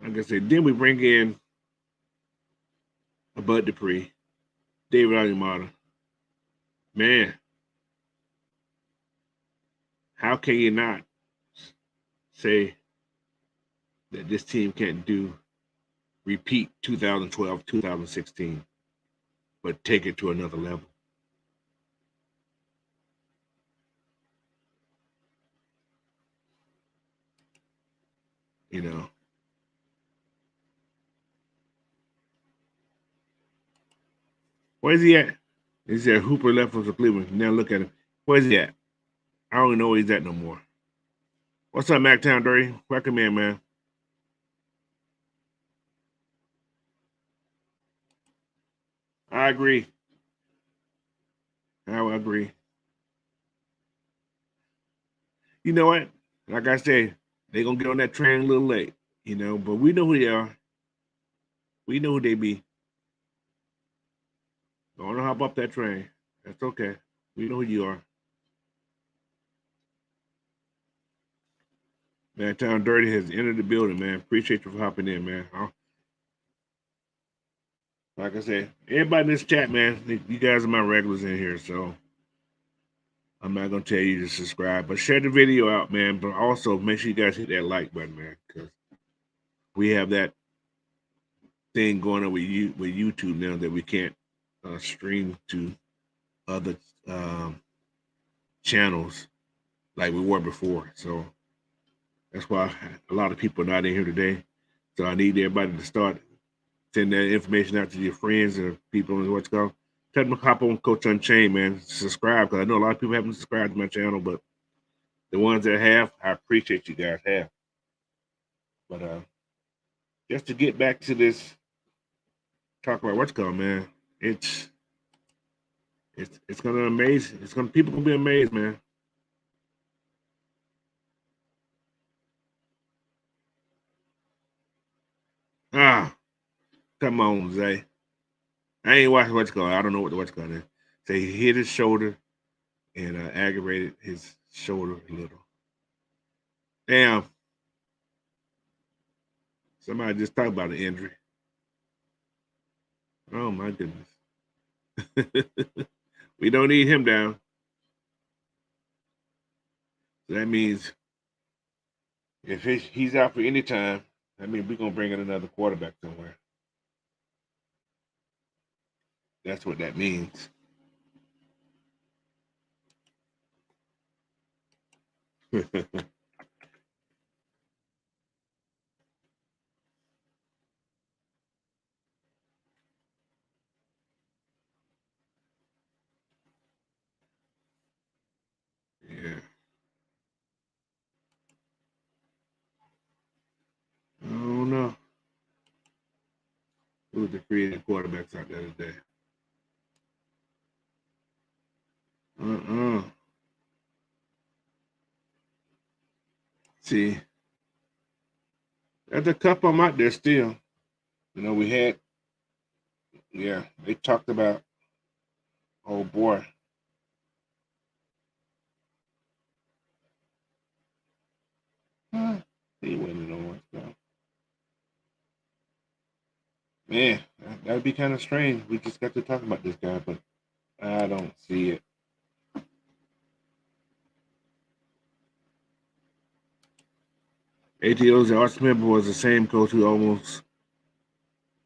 like I said. Then we bring in a Bud Dupree, David Alumata, Man, how can you not say that this team can't repeat 2012, 2016, but take it to another level? You know, where's he at? Is there Hooper left for Cleveland? Now look at him. Where's he at? I don't even know where he's at no more. What's up, Mactown Dirty? Welcome in, man. I agree. I would agree. You know what? Like I said, they're gonna get on that train a little late, but we know who they are. We know who they be. Don't hop up that train. That's okay. We know who you are. Man, Town Dirty has entered the building, man. Appreciate you for hopping in, man. Like I said, everybody in this chat, man, you guys are my regulars in here, so I'm not gonna tell you to subscribe, but share the video out, man. But also make sure you guys hit that like button, man, because we have that thing going on with YouTube now that we can't stream to other channels like we were before. So that's why a lot of people are not in here today. So I need everybody to start sending that information out to your friends and people on what's called. Tell them to hop on Coach Unchained, man. Subscribe, because I know a lot of people haven't subscribed to my channel, but the ones that have, I appreciate you guys have. But just to get back to this, talk about what's called, man. It's gonna amaze. People gonna be amazed, man. Ah, come on, Zay. I ain't watching what's called. I don't know what the what's called is. Say he hit his shoulder and aggravated his shoulder a little. Damn. Somebody just talked about an injury. Oh my goodness. We don't need him down. So that means if he's out for any time, that means we're gonna bring in another quarterback somewhere. That's what that means. Yeah. I don't know. Who was the free agent quarterbacks out there today? Uh-uh. See, there's a couple of them out there still. We had, yeah, they talked about, oh boy. He went on what's called. Man, that'd be kind of strange. We just got to talk about this guy, but I don't see it. ATO's Art Smith was the same coach who almost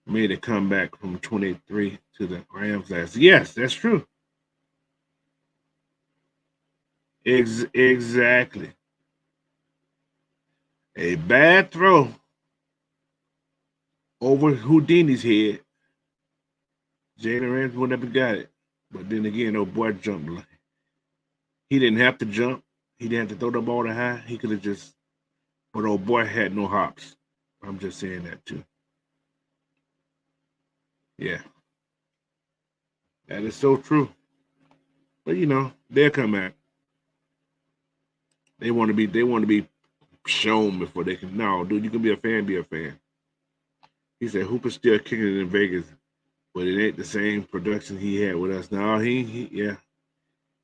made a comeback from 23 to the Rams last. Yes, that's true. Exactly. A bad throw over Houdini's head. Jalen Ramsey would never got it. But then again, old boy jumped. He didn't have to jump. He didn't have to throw the ball to high. He could have just, but old boy had no hops. I'm just saying that too. Yeah. That is so true. But they'll come back. They want to be shown before they can. No, dude, you can be a fan. He said Hooper's still kicking it in Vegas, but it ain't the same production he had with us. No, yeah.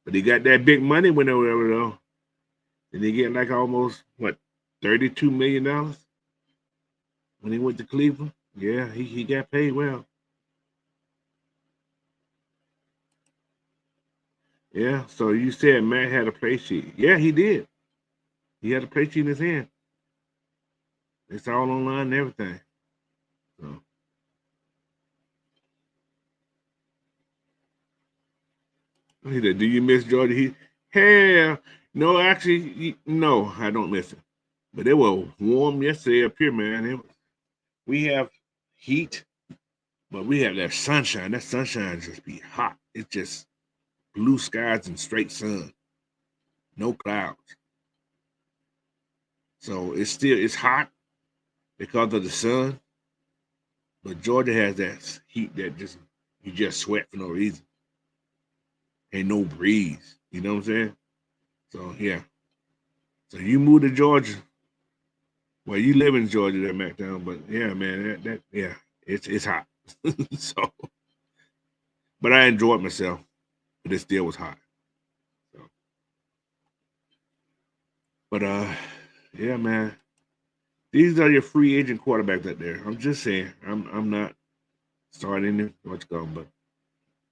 But he got that big money when over there though. And he get like almost what, $32 million when he went to Cleveland. Yeah, he got paid well. Yeah. So you said Matt had a play sheet. Yeah, he did. He had a play sheet in his hand. It's all online and everything. So he said, "Do you miss Georgia?" Hell, no, actually, no, I don't miss it. But it was warm yesterday up here, man. We have heat, but we have that sunshine. That sunshine just be hot. It's just blue skies and straight sun, no clouds. So it's hot because of the sun, but Georgia has that heat that just you just sweat for no reason. Ain't no breeze. You know what I'm saying? So yeah. So you move to Georgia. Well, you live in Georgia there, MacDown, but yeah, man, that yeah, it's hot. So but I enjoyed myself. But it still was hot. So but yeah, man. These are your free agent quarterbacks out there. I'm just saying. I'm not starting it what's going, but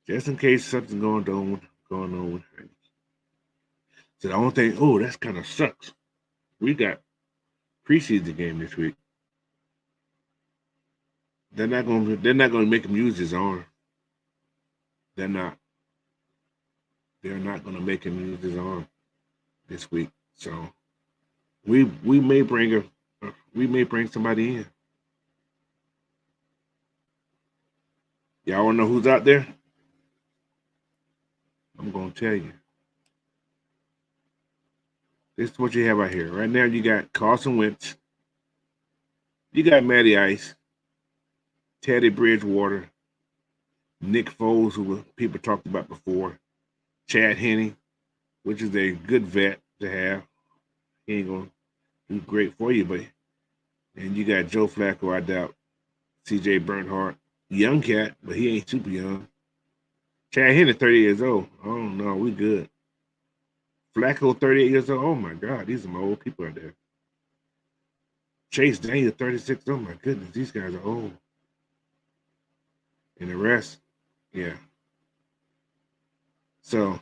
just in case something's going on with her. So the only thing, oh, that's kind of sucks. We got preseason game this week. They're not gonna make him use his arm. They're not. They're not gonna make him use his arm this week. So we may bring somebody in. Y'all wanna know who's out there? I'm gonna tell you. This is what you have out here. Right now you got Carson Wentz, you got Matty Ice, Teddy Bridgewater, Nick Foles, who people talked about before, Chad Henne, which is a good vet to have. He ain't gonna do great for you, but and you got Joe Flacco, I doubt. CJ Bernhardt, young cat, but he ain't super young. Chad Henne, 30 years old. Oh no, we good. Flacco, 38 years old. Oh my God, these are my old people out there. Chase Daniel, 36. Oh my goodness, these guys are old. And the rest, yeah. So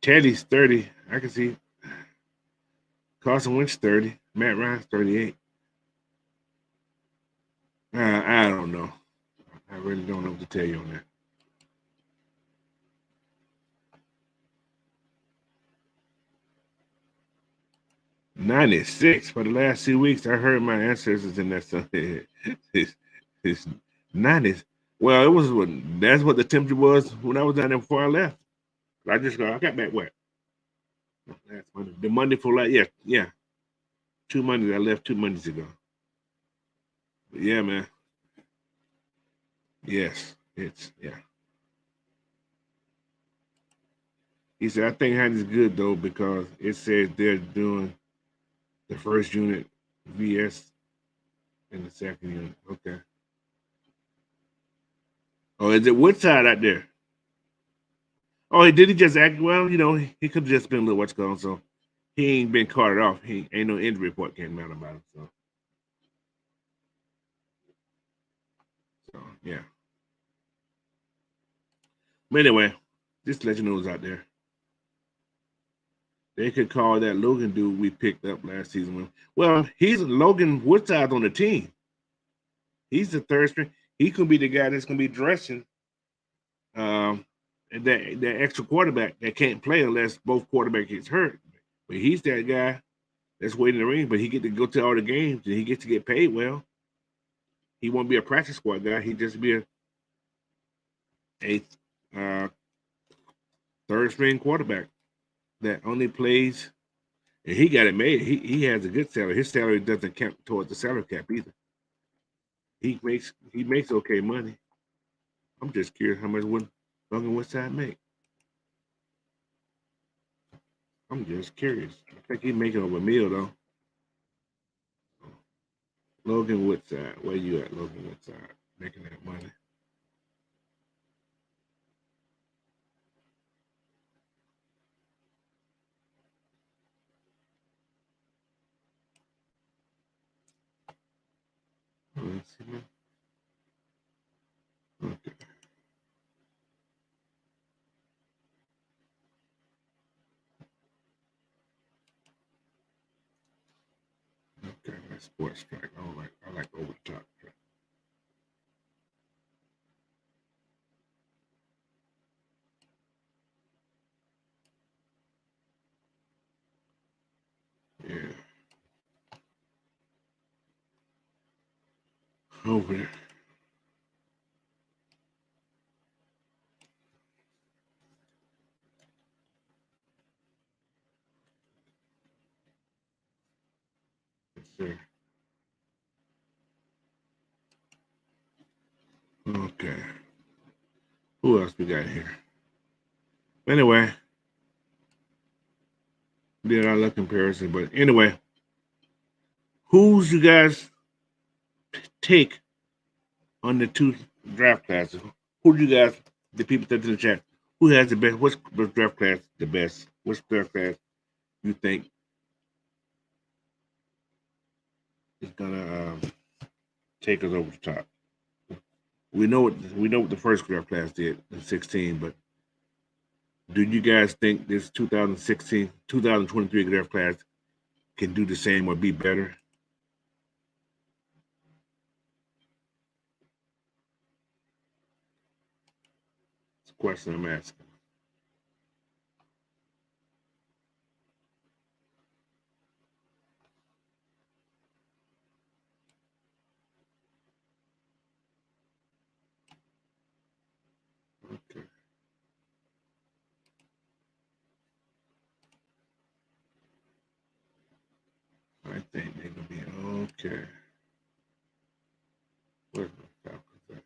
Teddy's 30. I can see Carson Wentz 30. Matt Ryan's 38. I don't know. I really don't know what to tell you on that. 96 for the last 2 weeks. I heard my ancestors in that stuff. It's 90s. Well, it was that's what the temperature was when I was down there before I left. I got back what? Last Monday. The Monday for last, yeah, yeah. 2 Mondays. I left 2 Mondays ago. But yeah, man. Yes. It's yeah. He said, I think Heidi's good though because it says they're doing the first unit VS and the second unit. Okay. Oh, is it Woodside out there? Oh, did he just act well? He could have just been a little what's going on, so he ain't been carted off. He ain't no injury report came out about him. So yeah. But anyway, just to let you know who's out there. They could call that Logan dude we picked up last season. Well, he's Logan Woodside on the team. He's the third string. He could be the guy that's gonna be dressing um that extra quarterback that can't play unless both quarterback gets hurt. But he's that guy that's waiting in the ring, but he get to go to all the games and he gets to get paid well. He won't be a practice squad guy. He just be a uh, third string quarterback that only plays. And he got it made. He has a good salary. His salary doesn't count towards the salary cap either. He makes okay money. I'm just curious how much would Logan Woodside make. I'm just curious. I think he's making over a meal though. Logan Woodside, where you at, Logan Woodside? Making that money. Let's see, man. Okay. sports track. I like over the top track. Yeah. Over there. Yes, sir. Okay. Who else we got here? Anyway, did our luck comparison. But anyway, who's you guys take on the two draft classes? Who do you guys, the people that in the chat, who has the best? Which draft class the best? Which draft class you think is gonna take us over the top? We know what the first draft class did in 16, but do you guys think this 2016, 2023 draft class can do the same or be better? It's a question I'm asking. Okay. I think they're gonna be okay. Where's my Falcons at?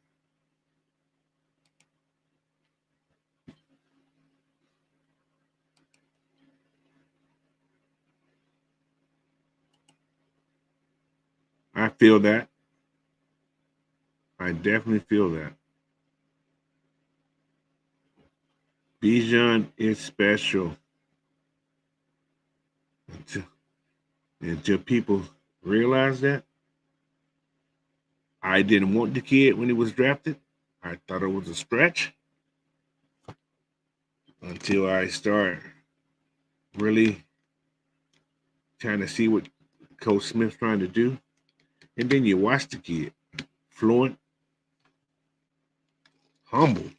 I feel that. I definitely feel that. Bijan is special. Until, until people realize that, I didn't want the kid when he was drafted. I thought it was a stretch until I start really trying to see what Coach Smith's trying to do. And then you watch the kid, fluent, humble,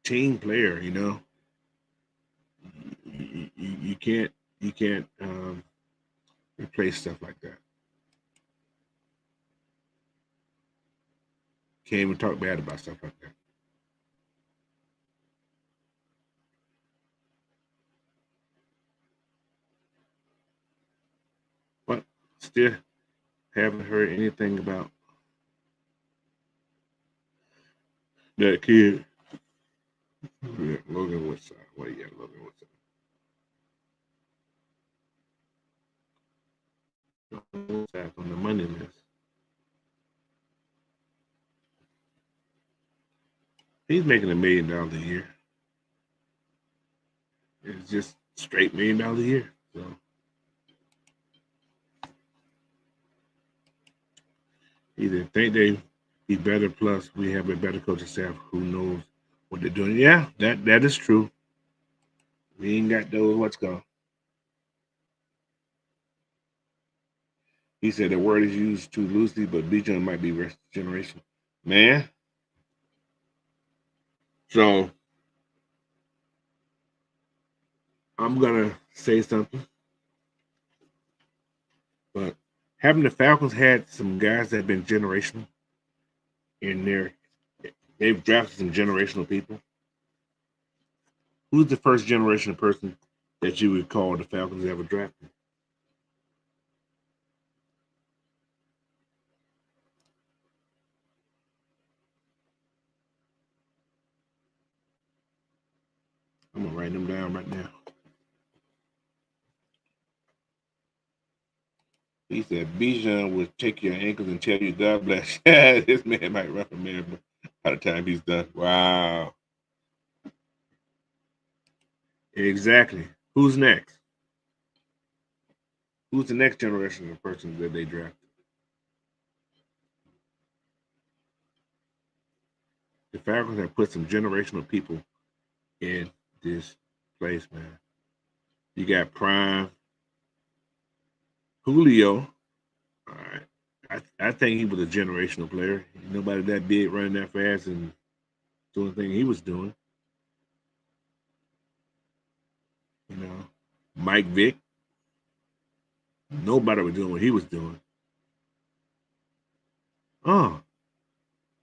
team player. You can't replace stuff like that. Can't even talk bad about stuff like that. But still haven't heard anything about that kid. Yeah, Logan Woodside. What you got, Logan Woodside on the money list. He's making $1 million a year. It's just straight $1 million a year. So either think they be better, plus we have a better coaching staff who knows what they're doing. Yeah, that is true. We ain't got those. What's going? He said the word is used too loosely, but Bijan might be rest generation. Man, so I'm gonna say something, but having the Falcons had some guys that have been generational in there. They've drafted some generational people. Who's the first generational person that you would call the Falcons ever drafted? I'm gonna write them down right now. He said Bijan would take your ankles and tell you God bless. This man might rough a man by the time he's done. Wow. Exactly. Who's next? Who's the next generation of person that they drafted? The Falcons have put some generational people in this place, man. You got Prime. Julio. All right. I think he was a generational player. Nobody that big running that fast and doing the thing he was doing. You know, Mike Vick. Nobody was doing what he was doing. Oh,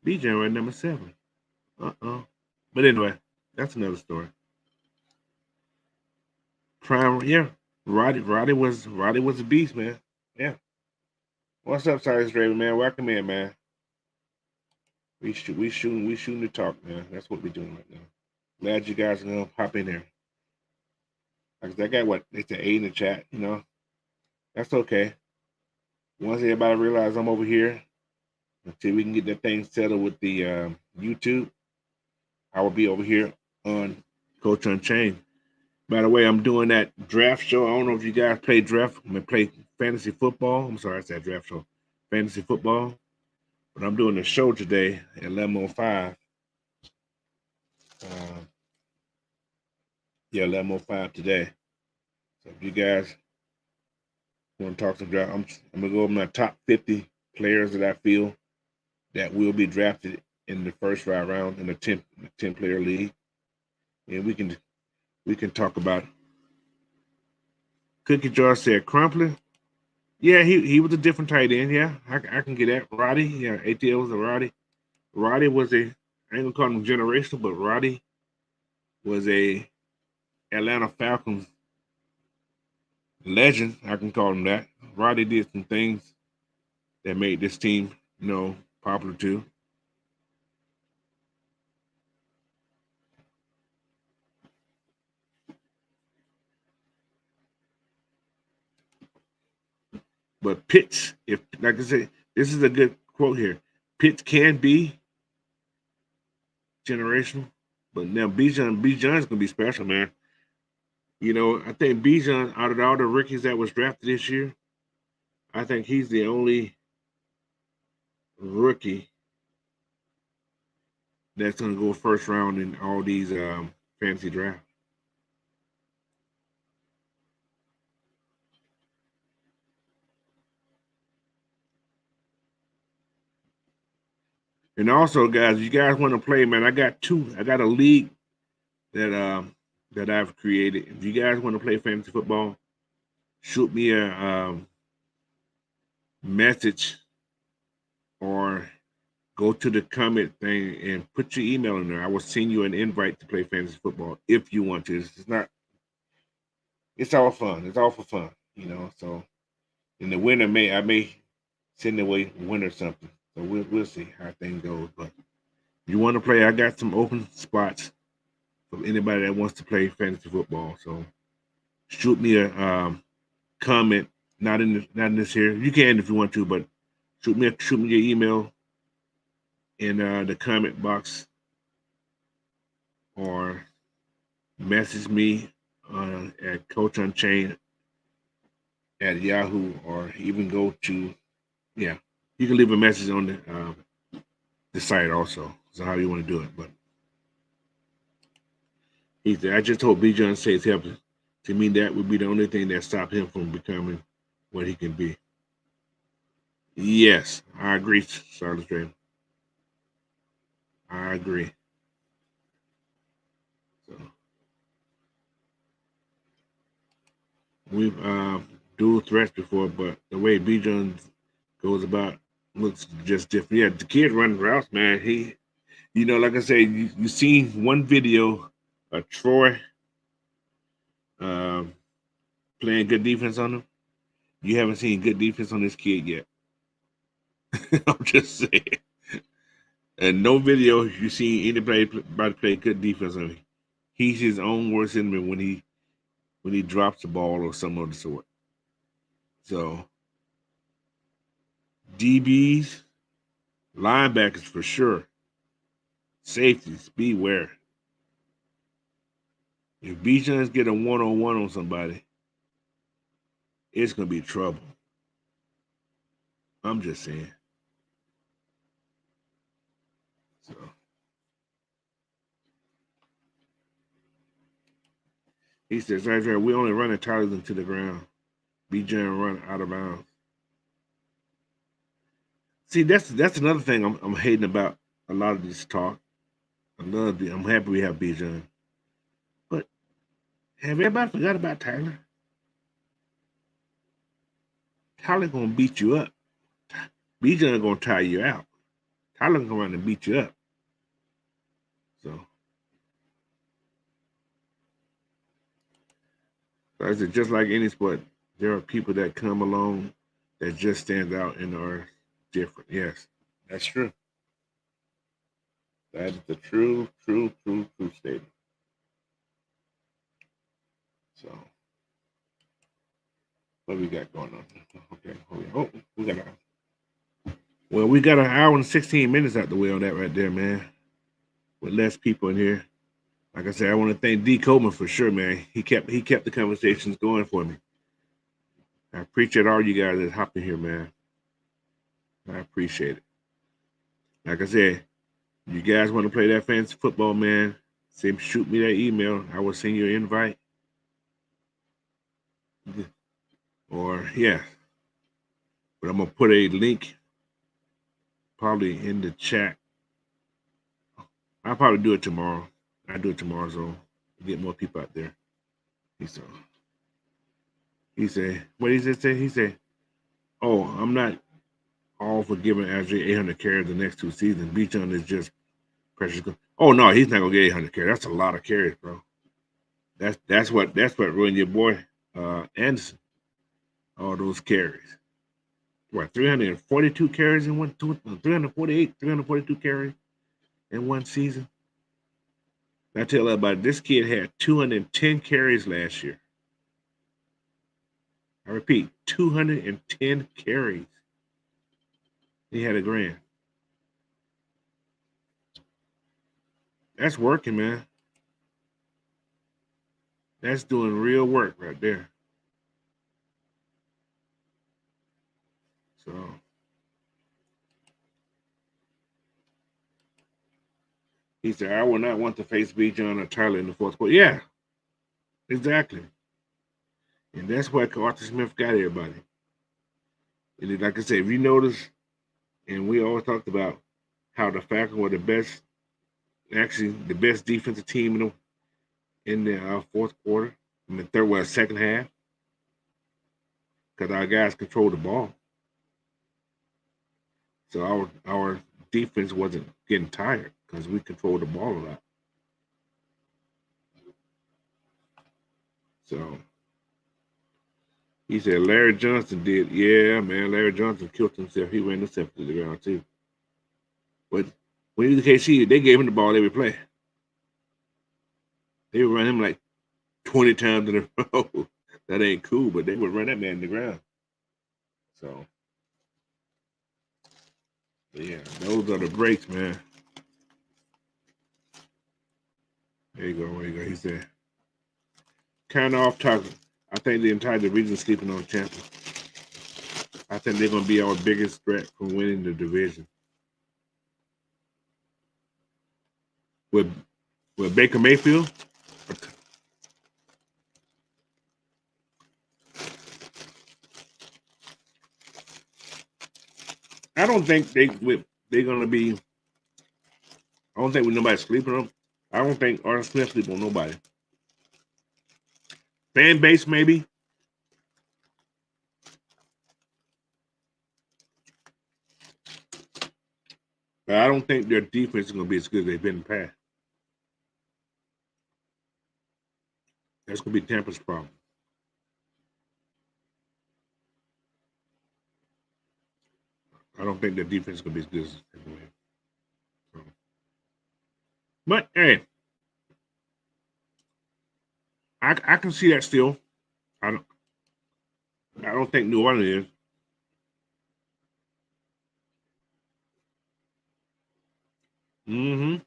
BJ ran number 7. Uh-oh. But anyway, that's another story. Prime, yeah. Roddy was a beast, man. Yeah. What's up, Cyrus Raven, man? Welcome in, man. We shooting the talk, man. That's what we're doing right now. Glad you guys are gonna pop in there. Like I got what they said 8 in the chat, That's okay. Once everybody realize I'm over here, until we can get that thing settled with the YouTube, I will be over here on Coach Unchained. By the way, I'm doing that draft show. I don't know if you guys play draft. I'm gonna play fantasy football. I'm sorry, I said draft show. Fantasy football. But I'm doing a show today at 11:05. Yeah, 11:05 today. So if you guys want to talk some draft, I'm gonna go over my top 50 players that I feel that will be drafted in the first round in the 10 player league, and we can talk about. Cookie Jar said Crumpler. Yeah, he was a different tight end. Yeah, I can get that. Roddy, yeah, ATL was a Roddy. Roddy was a, I ain't gonna call him generational, but Roddy was a Atlanta Falcons legend. I can call him that. Roddy did some things that made this team, popular too. But Pitts, if like I said, this is a good quote here. Pitts can be generational, but now Bijan's gonna be special, man. I think Bijan, out of all the rookies that was drafted this year, I think he's the only rookie that's gonna go first round in all these fantasy drafts. And also, guys, you guys want to play, man? I got two. I got a league that that I've created. If you guys want to play fantasy football, shoot me a message or go to the comment thing and put your email in there. I will send you an invite to play fantasy football if you want to. It's not. It's all fun. It's all for fun, So in the winter, I may send away win or something. So we'll see how things goes. But if you want to play, I got some open spots for anybody that wants to play fantasy football. So shoot me a comment, not in this here. You can if you want to, but shoot me your email in the comment box or message me at Coach Unchained at Yahoo, or even go to, yeah, you can leave a message on the site also. So how you want to do it, but he said, I just hope B. John stays healthy. To me, that would be the only thing that stopped him from becoming what he can be. Yes, I agree, Silas Draven. I agree. So we've dual threats before, but the way B. John goes about looks just different. Yeah, the kid running routes, man. Like I said, you seen one video of Troy um, playing good defense on him. You haven't seen good defense on this kid yet. I'm just saying. And no video you see anybody play good defense on him. He's his own worst enemy when he drops the ball or something of the sort. So DBs, linebackers for sure. Safeties, beware. If Bijan's get a one-on-one on somebody, it's gonna be trouble. I'm just saying. So he says, right there, we only running Tyler into the ground. Bijan run out of bounds. See, that's another thing I'm hating about a lot of this talk. I'm happy we have Bijan, but have everybody forgot about Tyler? Tyler gonna beat you up. Bijan gonna tire you out. Tyler gonna come around and beat you up. So I said, just like any sport, there are people that come along that just stand out and are different. Yes, that's true. That is the true statement. So what we got going on? Okay, we got an hour and 16 minutes out the way on that right there, man. With less people in here. Like I said, I want to thank D. Coleman for sure, man. He kept the conversations going for me. I appreciate all you guys that hop in here, man. I appreciate it. Like I said, you guys want to play that fantasy football, man? Shoot me that email. I will send you an invite. Or yeah. But I'm gonna put a link probably in the chat. I'll probably do it tomorrow. I'll do it tomorrow so get more people out there. He said, what he said? He said, oh, I'm not all for giving Ajay 800 carries the next 2 seasons. Bijan is just precious. Oh no, he's not gonna get 800 carries. That's a lot of carries, bro. That's what ruined your boy Anderson. All those carries. What 342 carries in 342 carries in one season. I tell everybody, this kid had 210 carries last year. I repeat, 210 carries. He had a grand. That's working, man. That's doing real work right there. So he said, I will not want to face Bijan or Tyler in the fourth quarter. Yeah, exactly. And that's why Arthur Smith got everybody. And like I said, if you notice, and we always talked about how the Falcons were the best defensive team in the fourth quarter, in the second half, because our guys controlled the ball. So our defense wasn't getting tired because we controlled the ball a lot. So he said Larry Johnson did. Yeah, man, Larry Johnson killed himself. He ran himself to the ground too. But when he was KC, they gave him the ball every play. They would run him like 20 times in a row. That ain't cool, but they would run that man in the ground. So yeah, those are the breaks, man. There you go. He said, kind of off topic. I think the entire division sleeping on Tampa. I think they're going to be our biggest threat from winning the division. With Baker Mayfield, I don't think they're going to be. I don't think nobody's sleeping on them. I don't think Arthur Smith sleep on nobody. Fan base maybe. But I don't think their defense is going to be as good as they've been in the past. That's going to be Tampa's problem. I don't think their defense is going to be as good as they've been. So. But hey, I can see that still. I don't think New Orleans is. Mm-hmm.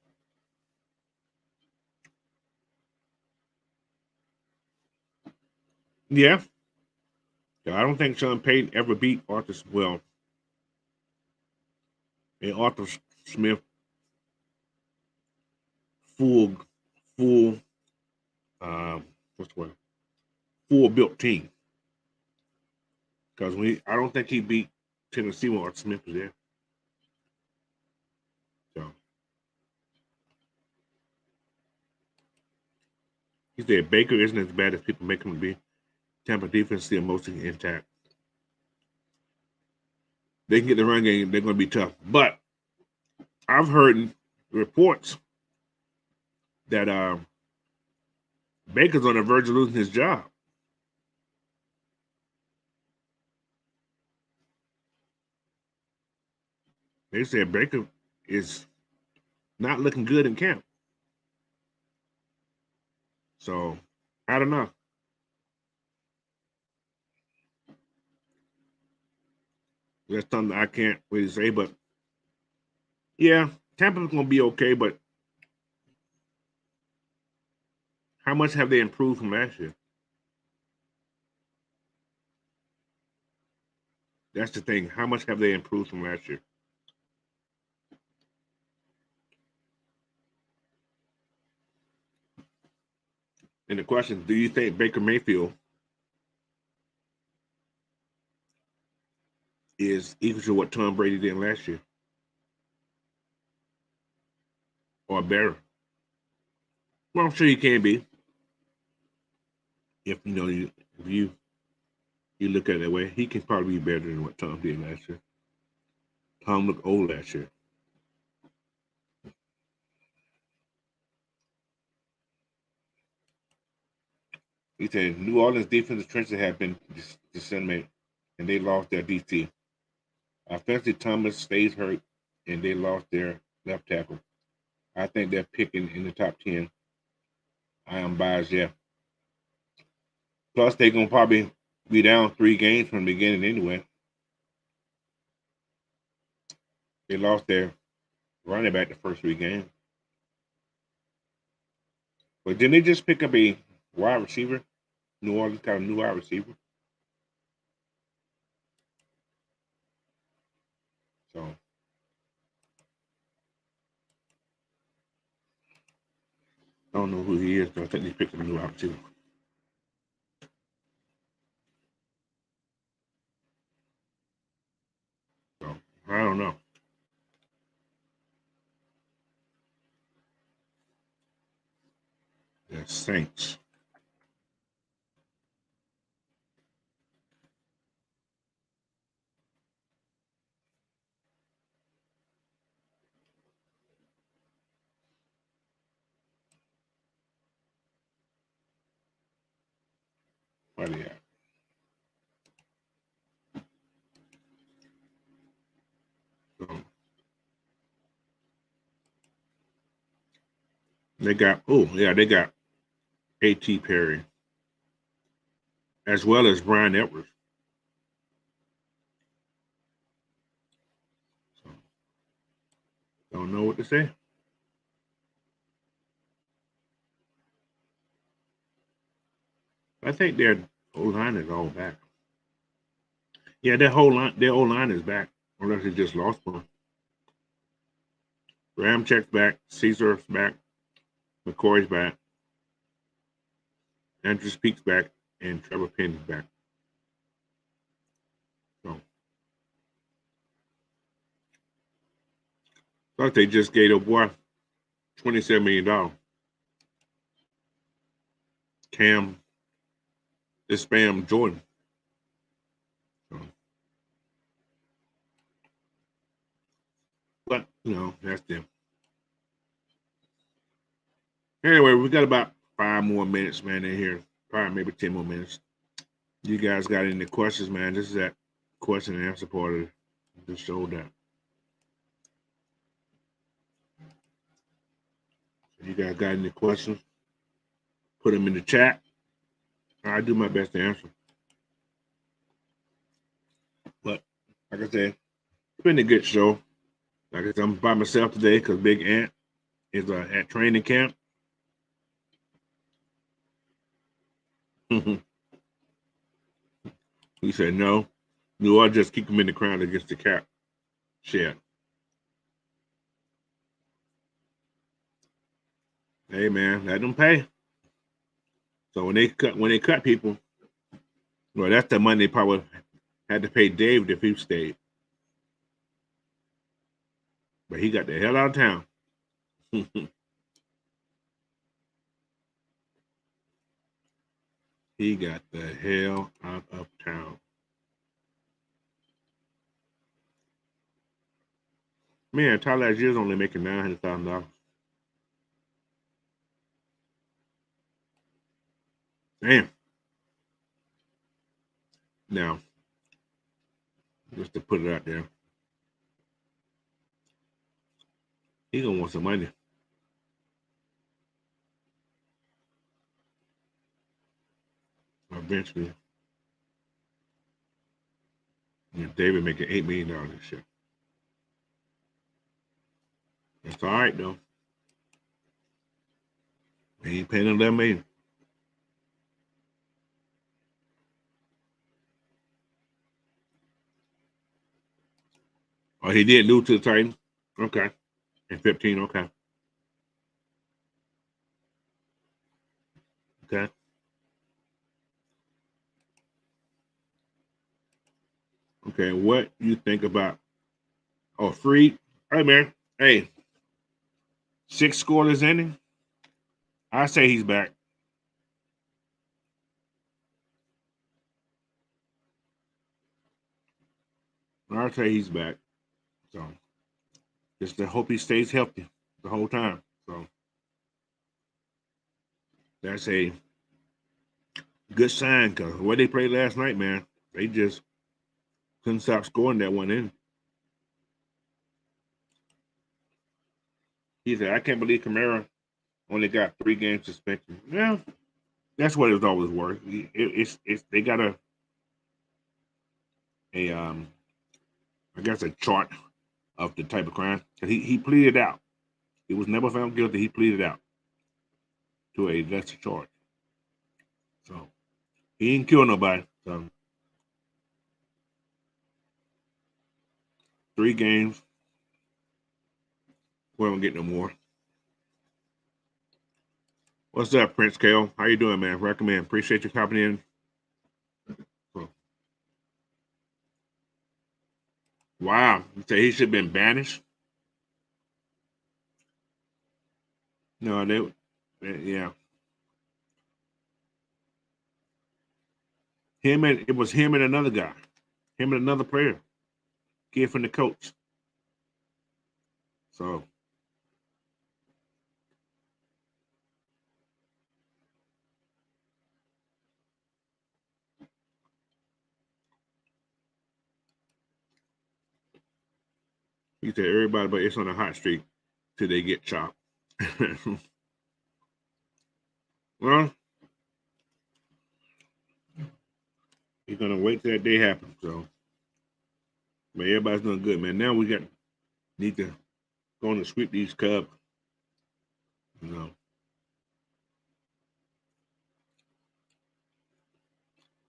Yeah. I don't think Sean Payton ever beat Arthur. Well, and Arthur Smith full full what's the word? Full built team. Because I don't think he beat Tennessee when Art Smith was there. So he said Baker isn't as bad as people make him be. Tampa defense still mostly intact. They can get the run game, they're going to be tough. But I've heard reports that Baker's on the verge of losing his job. They said Baker is not looking good in camp. So I don't know. That's something I can't really say, but yeah, Tampa's going to be okay. But how much have they improved from last year? That's the thing. How much have they improved from last year? And the question, do you think Baker Mayfield is equal to what Tom Brady did last year? Or better? Well, I'm sure he can be. If you look at it that way, he can probably be better than what Tom did last year. Tom looked old last year. He said New Orleans defensive trenches have been decimated, and they lost their DT. Offensively, Thomas stays hurt, and they lost their left tackle. I think they're picking in the top 10. I am biased, yeah. Plus, they're going to probably be down 3 games from the beginning anyway. They lost their running back the first 3 games. But didn't they just pick up a wide receiver? New Orleans got a new wide receiver. So I don't know who he is, but I think they picked up a new wide receiver. So I don't know. The Saints. What are they at? So they got A.T. Perry as well as Brian Edwards. So don't know what to say. I think their O-line is all back. Yeah, their O-line is back, unless they just lost one. Ramchek's back, Caesar's back, McCoy's back, Andrew Speak's back, and Trevor Penny's back. So thought they just gave a boy $27 million. Cam is spam Jordan. So, but that's them. Anyway, we got about 5 more minutes, man, in here. Probably maybe 10 more minutes. You guys got any questions, man? This is that question and answer part of the show that. You guys got any questions? Put them in the chat. I do my best to answer. But like I said, it's been a good show. Like I said, I'm by myself today because Big Ant is at training camp. He said no. No, I'll just keep him in the crown against the cap shed. Hey man, let them pay. So when they cut people, well, that's the money they probably Had to pay Dave if he stayed. But he got the hell out of town. He got the hell out of town. Man, Tyler Allgeier's only making $900,000. Damn. Now, just to put it out there, he gonna want some money. Eventually. Yeah, David making $8 million this year. That's all right though. He ain't paying him $11 million. Oh, he did lose to the Titans. Okay. And 15, okay. Okay. Okay. What you think about Freed? Hey man. Hey. 6 scoreless inning. I say he's back. I say he's back. So just to hope he stays healthy the whole time. So that's a good sign because the way they played last night, man, they just couldn't stop scoring that one in. He said, I can't believe Kamara only got 3 games suspension. Yeah, that's what it's always worth. It's they got a I guess a chart of the type of crime. He pleaded out. He was never found guilty. He pleaded out to a lesser charge. So he didn't kill nobody. So 3 games. We don't get no more. What's up, Prince Kale? How you doing, man? Recommend. Appreciate you coming in. So, wow. You say he should have been banished? No, yeah. It was him and another guy. Him and another player. Kid from the coach. So he said everybody, but it's on a hot streak till they get chopped. Well, he's gonna wait till that day happens. So, but everybody's doing good, man. Now we need to go on and sweep these Cubs. You know,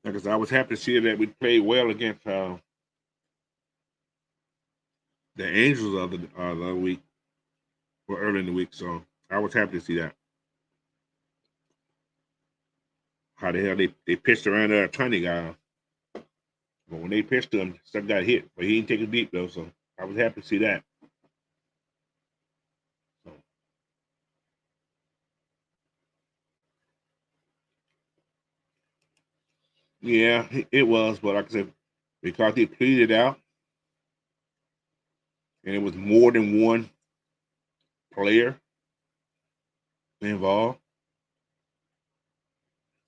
like I said, I was happy to see that we played well against the Angels the other week or early in the week. So I was happy to see that. How the hell they pitched around that Tiny guy. But when they pitched to him, stuff got hit. But he didn't take it deep though, so I was happy to see that. So, yeah, it was, but like I said, because he pleaded out and it was more than one player involved.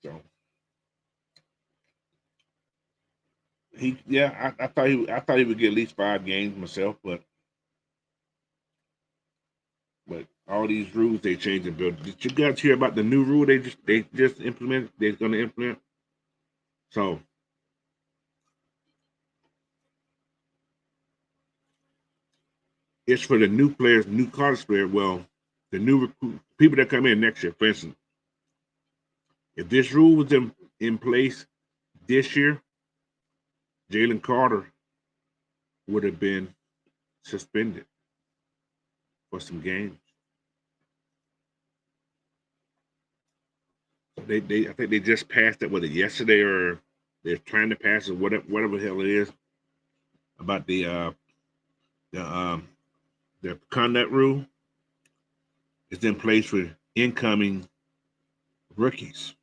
So I thought he would get at least 5 games myself, but all these rules they changed and built. Did you guys hear about the new rule they just implemented? They're going to implement. So it's for the new players, new college players. Well, the new people that come in next year. For instance, if this rule was in place this year, Jalen Carter would have been suspended for some games. I think they just passed it, was it yesterday or They're trying to pass it, whatever the hell it is about the the conduct rule is in place for incoming rookies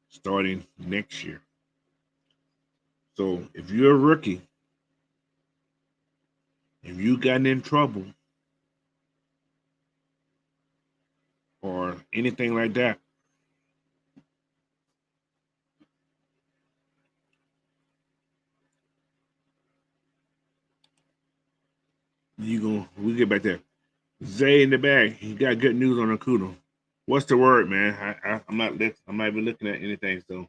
starting next year. So if you're a rookie, if you gotten in trouble or anything like that, we'll get back there. Zay in the bag, he got good news on Akudo. What's the word, man? I'm not even looking at anything, so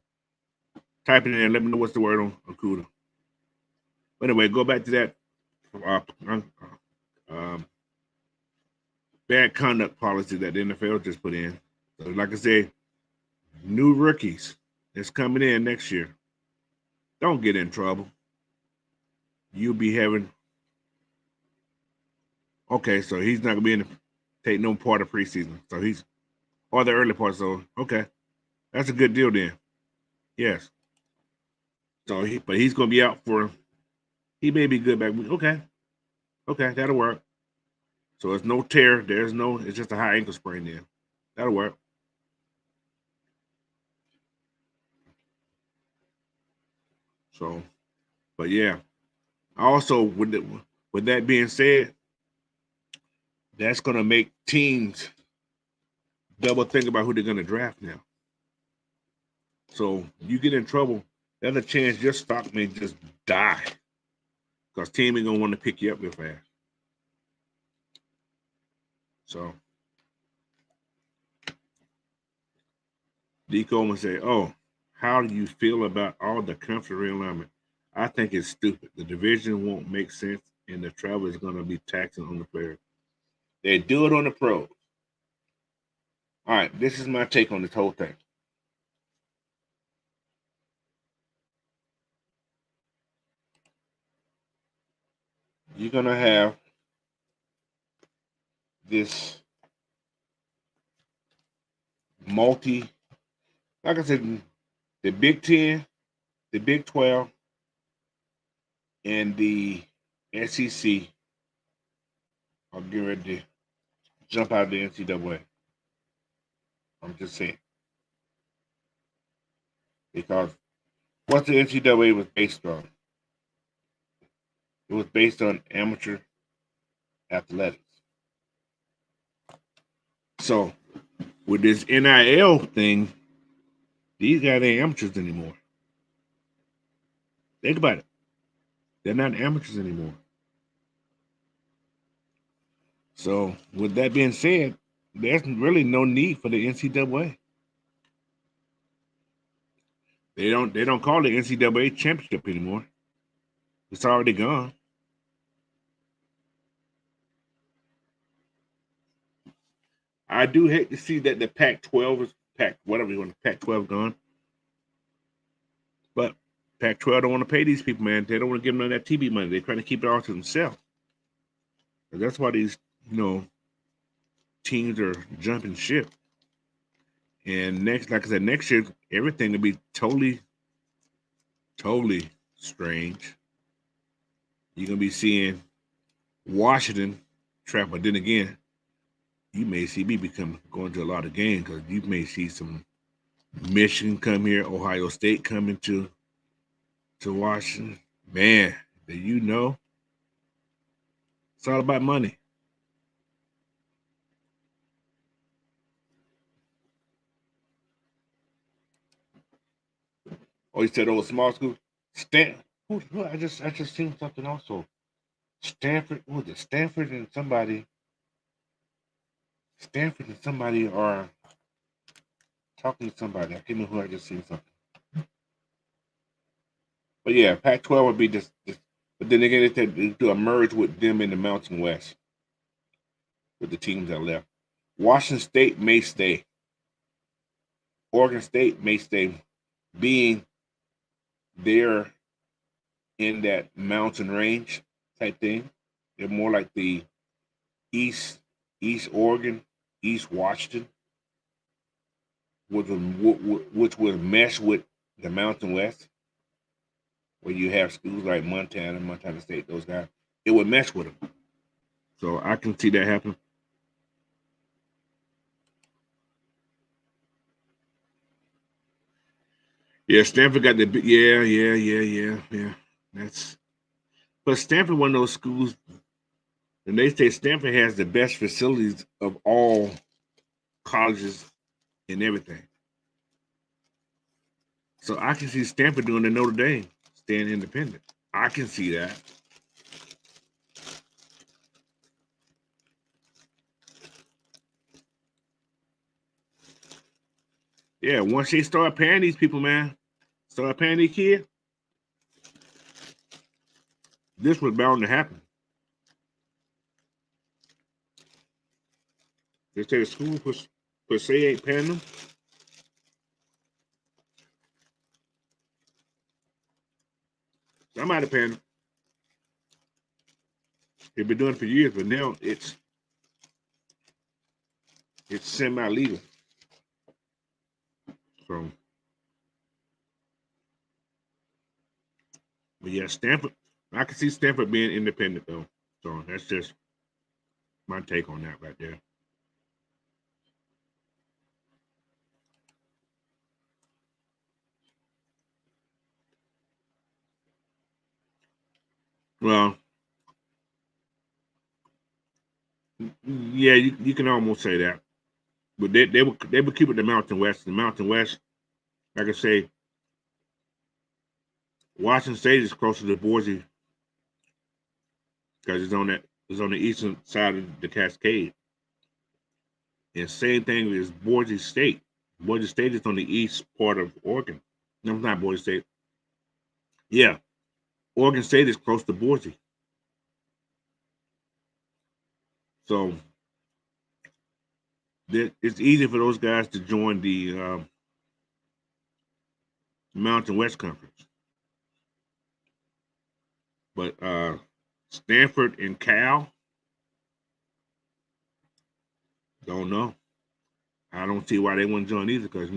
type it in. Let me know what's the word on Akudo. But anyway, go back to that um, bad conduct policy that the NFL just put in. So, like I said, new rookies that's coming in next year, don't get in trouble. You'll be having. Okay, so he's not gonna be take no part of preseason. So he's or the early part. So okay, that's a good deal then. Yes. So but he's gonna be out for. He may be good back. Okay, that'll work. So it's no tear. It's just a high ankle sprain there. That'll work. So, but yeah. Also, with that being said, that's gonna make teams double think about who they're gonna draft now. So you get in trouble, there's a chance your stock may just die because team ain't gonna want to pick you up real fast. So D. Coleman say, "Oh, how do you feel about all the conference realignment? I think it's stupid. The division won't make sense, and the travel is going to be taxing on the players. They do it on the pros. All right, this is my take on this whole thing. You're going to have this like I said, the Big 10, the Big 12, and the SEC are getting ready to jump out of the NCAA. I'm just saying. Because what the NCAA was based on, it was based on amateur athletics. So with this NIL thing, these guys ain't amateurs anymore. Think about it. They're not amateurs anymore. So with that being said, there's really no need for the NCAA. They don't call it NCAA championship anymore. It's already gone. I do hate to see that the Pac-12 is whatever you want, Pac-12 gone. But Pac-12 don't want to pay these people, man. They don't want to give them none of that TV money. They're trying to keep it all to themselves. And that's why these, teams are jumping ship. And like I said, next year everything will be totally, totally strange. You're gonna be seeing Washington trap, but then again, you may see me going to a lot of games because you may see some Michigan come here, Ohio State coming to Washington. Man, do you know? It's all about money. Oh, you said small school? I just seen something also. Stanford, what was it? Stanford and somebody are talking to somebody. I can't remember who I just seen something. But yeah, Pac-12 would be just but then again, they do a merge with them in the Mountain West with the teams that left. Washington State may stay. Oregon State may stay, being they're in that mountain range type thing. They're more like the East Oregon, East Washington, which would mesh with the Mountain West. where you have schools like Montana State, those guys, it would mess with them. So I can see that happen. Yeah, Stanford got the yeah. But Stanford one of those schools, and they say Stanford has the best facilities of all colleges and everything. So I can see Stanford doing the Notre Dame, staying independent. I can see that. Yeah, once they start paying these people, man, start paying these kids, this was bound to happen. They say the school per se ain't paying them. Somebody paying them. They've been doing it for years, but now it's semi-legal. So, but yeah, Stanford. I can see Stanford being independent though. So that's just my take on that right there. Well, yeah, you can almost say that, but they would keep it the Mountain West. The Mountain West, like I say, Washington State is closer to Boise because it's on the eastern side of the Cascade. And same thing is Boise State. Boise State is on the east part of Oregon. No, it's not Boise State. Yeah, Oregon State is close to Boise, so it's easy for those guys to join the Mountain West Conference. But Stanford and Cal, don't know. I don't see why they wouldn't join either because,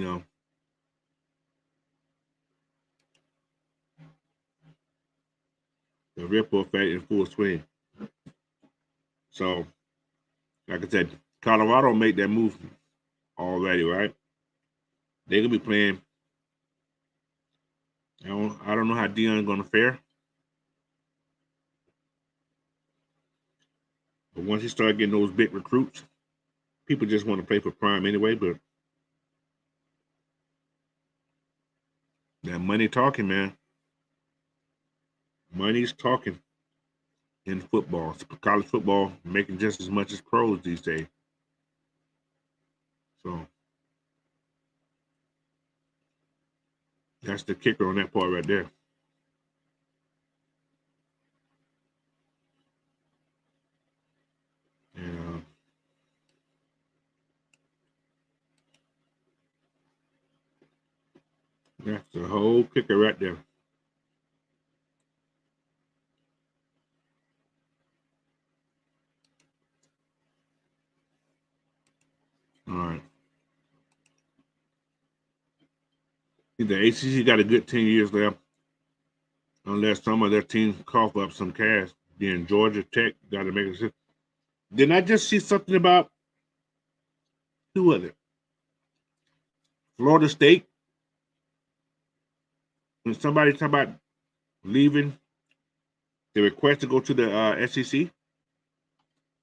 the ripple effect in full swing. So, like I said, Colorado made that move already, right? They're gonna be playing. I don't know how Dion's gonna fare, but once he start getting those big recruits, people just want to play for Prime anyway. But that money talking, man. Money's talking in football. College football making just as much as pros these days. So that's the kicker on that part right there. And that's the whole kicker right there. All right. The ACC got a good 10 years left, unless some of their teams cough up some cash. Then Georgia Tech got to make a decision. Didn't I just see something about who was it? Florida State? When somebody talk about leaving, the request to go to the SEC?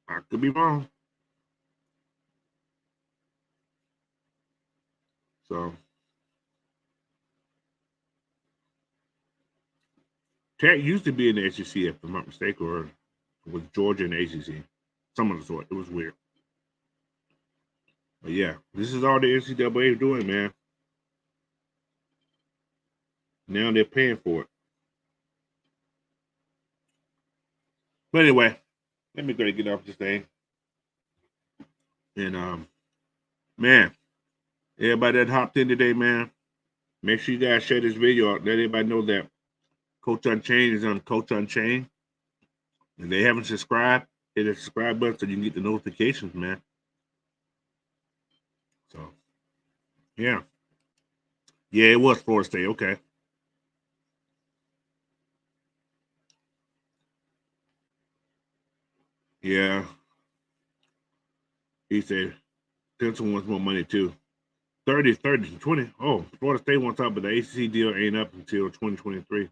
I could be wrong. So Tech used to be in the SEC, if I'm not mistaken, or was Georgia in the ACC? Some of the sort. It was weird. But yeah, this is all the NCAA doing, man. Now they're paying for it. But anyway, let me go and get off this thing. And man, everybody that hopped in today, man, make sure you guys share this video out. Let everybody know that Coach Unchained is on Coach Unchained. If they haven't subscribed, hit the subscribe button so you can get the notifications, man. So yeah. Yeah, it was Florida State. Okay. Yeah. He said Clemson wants more money too. 30, 20. Oh, Florida State wants up, but the ACC deal ain't up until 2023.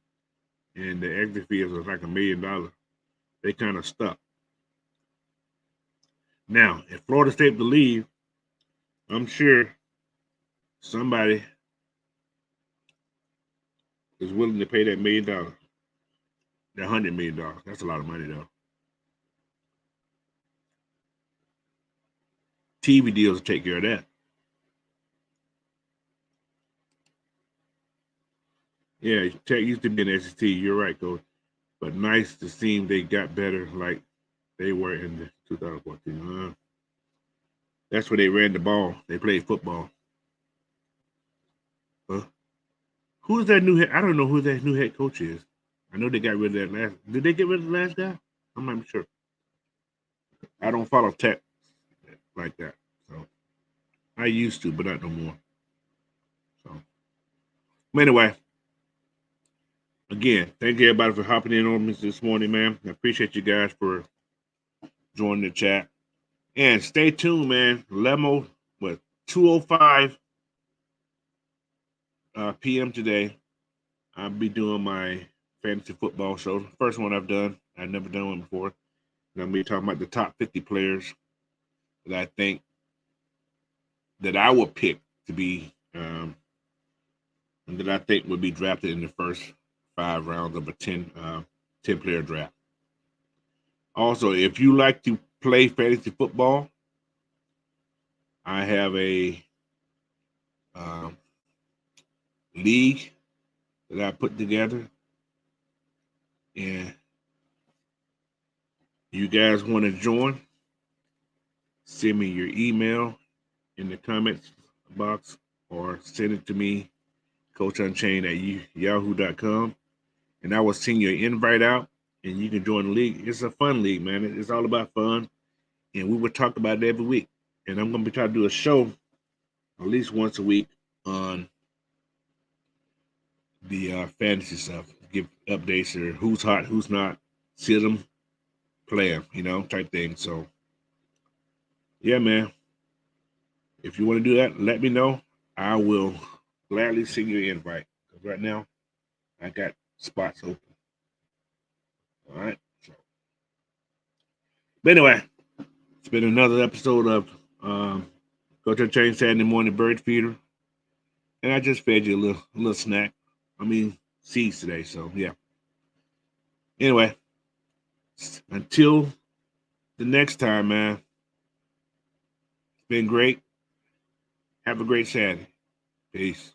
And the exit fee is like $1 million. They kind of stuck. Now, if Florida State to leave, I'm sure somebody is willing to pay that $1 million. That $100 million. That's a lot of money though. TV deals will take care of that. Yeah, Tech used to be an SEC. You're right, Coach. But nice to see they got better like they were in the 2014. That's where they ran the ball. They played football. Huh? Who's that new head? I don't know who that new head coach is. I know they got rid of that last. Did they get rid of the last guy? I'm not sure. I don't follow Tech like that. So I used to, but not no more. So anyway, again, thank you everybody for hopping in on me this morning, man. I appreciate you guys for joining the chat. And stay tuned, man. Lemo with 2:05 p.m. today. I'll be doing my fantasy football show. First one I've done. I've never done one before. And I'm be talking about the top 50 players that I think that I would pick to be and that I think would be drafted in the first 5 rounds of a 10 player draft. Also, if you like to play fantasy football, I have a league that I put together, and you guys want to join, send me your email in the comments box or send it to me, coachunchained at yahoo.com, and I will send you an invite out, and you can join the league. It's a fun league, man. It's all about fun, and we will talk about it every week. And I'm going to be trying to do a show at least once a week on the fantasy stuff, give updates or who's hot, who's not, sit them, play them, type thing. So, yeah, man. If you want to do that, let me know. I will gladly send you an invite. Because right now, I got spots open. All right. So, but anyway, it's been another episode of Coach Unchained Saturday Morning Bird Feeder. And I just fed you a little snack. Seeds today. So, yeah. Anyway, until the next time, man. It's been great. Have a great Saturday. Peace.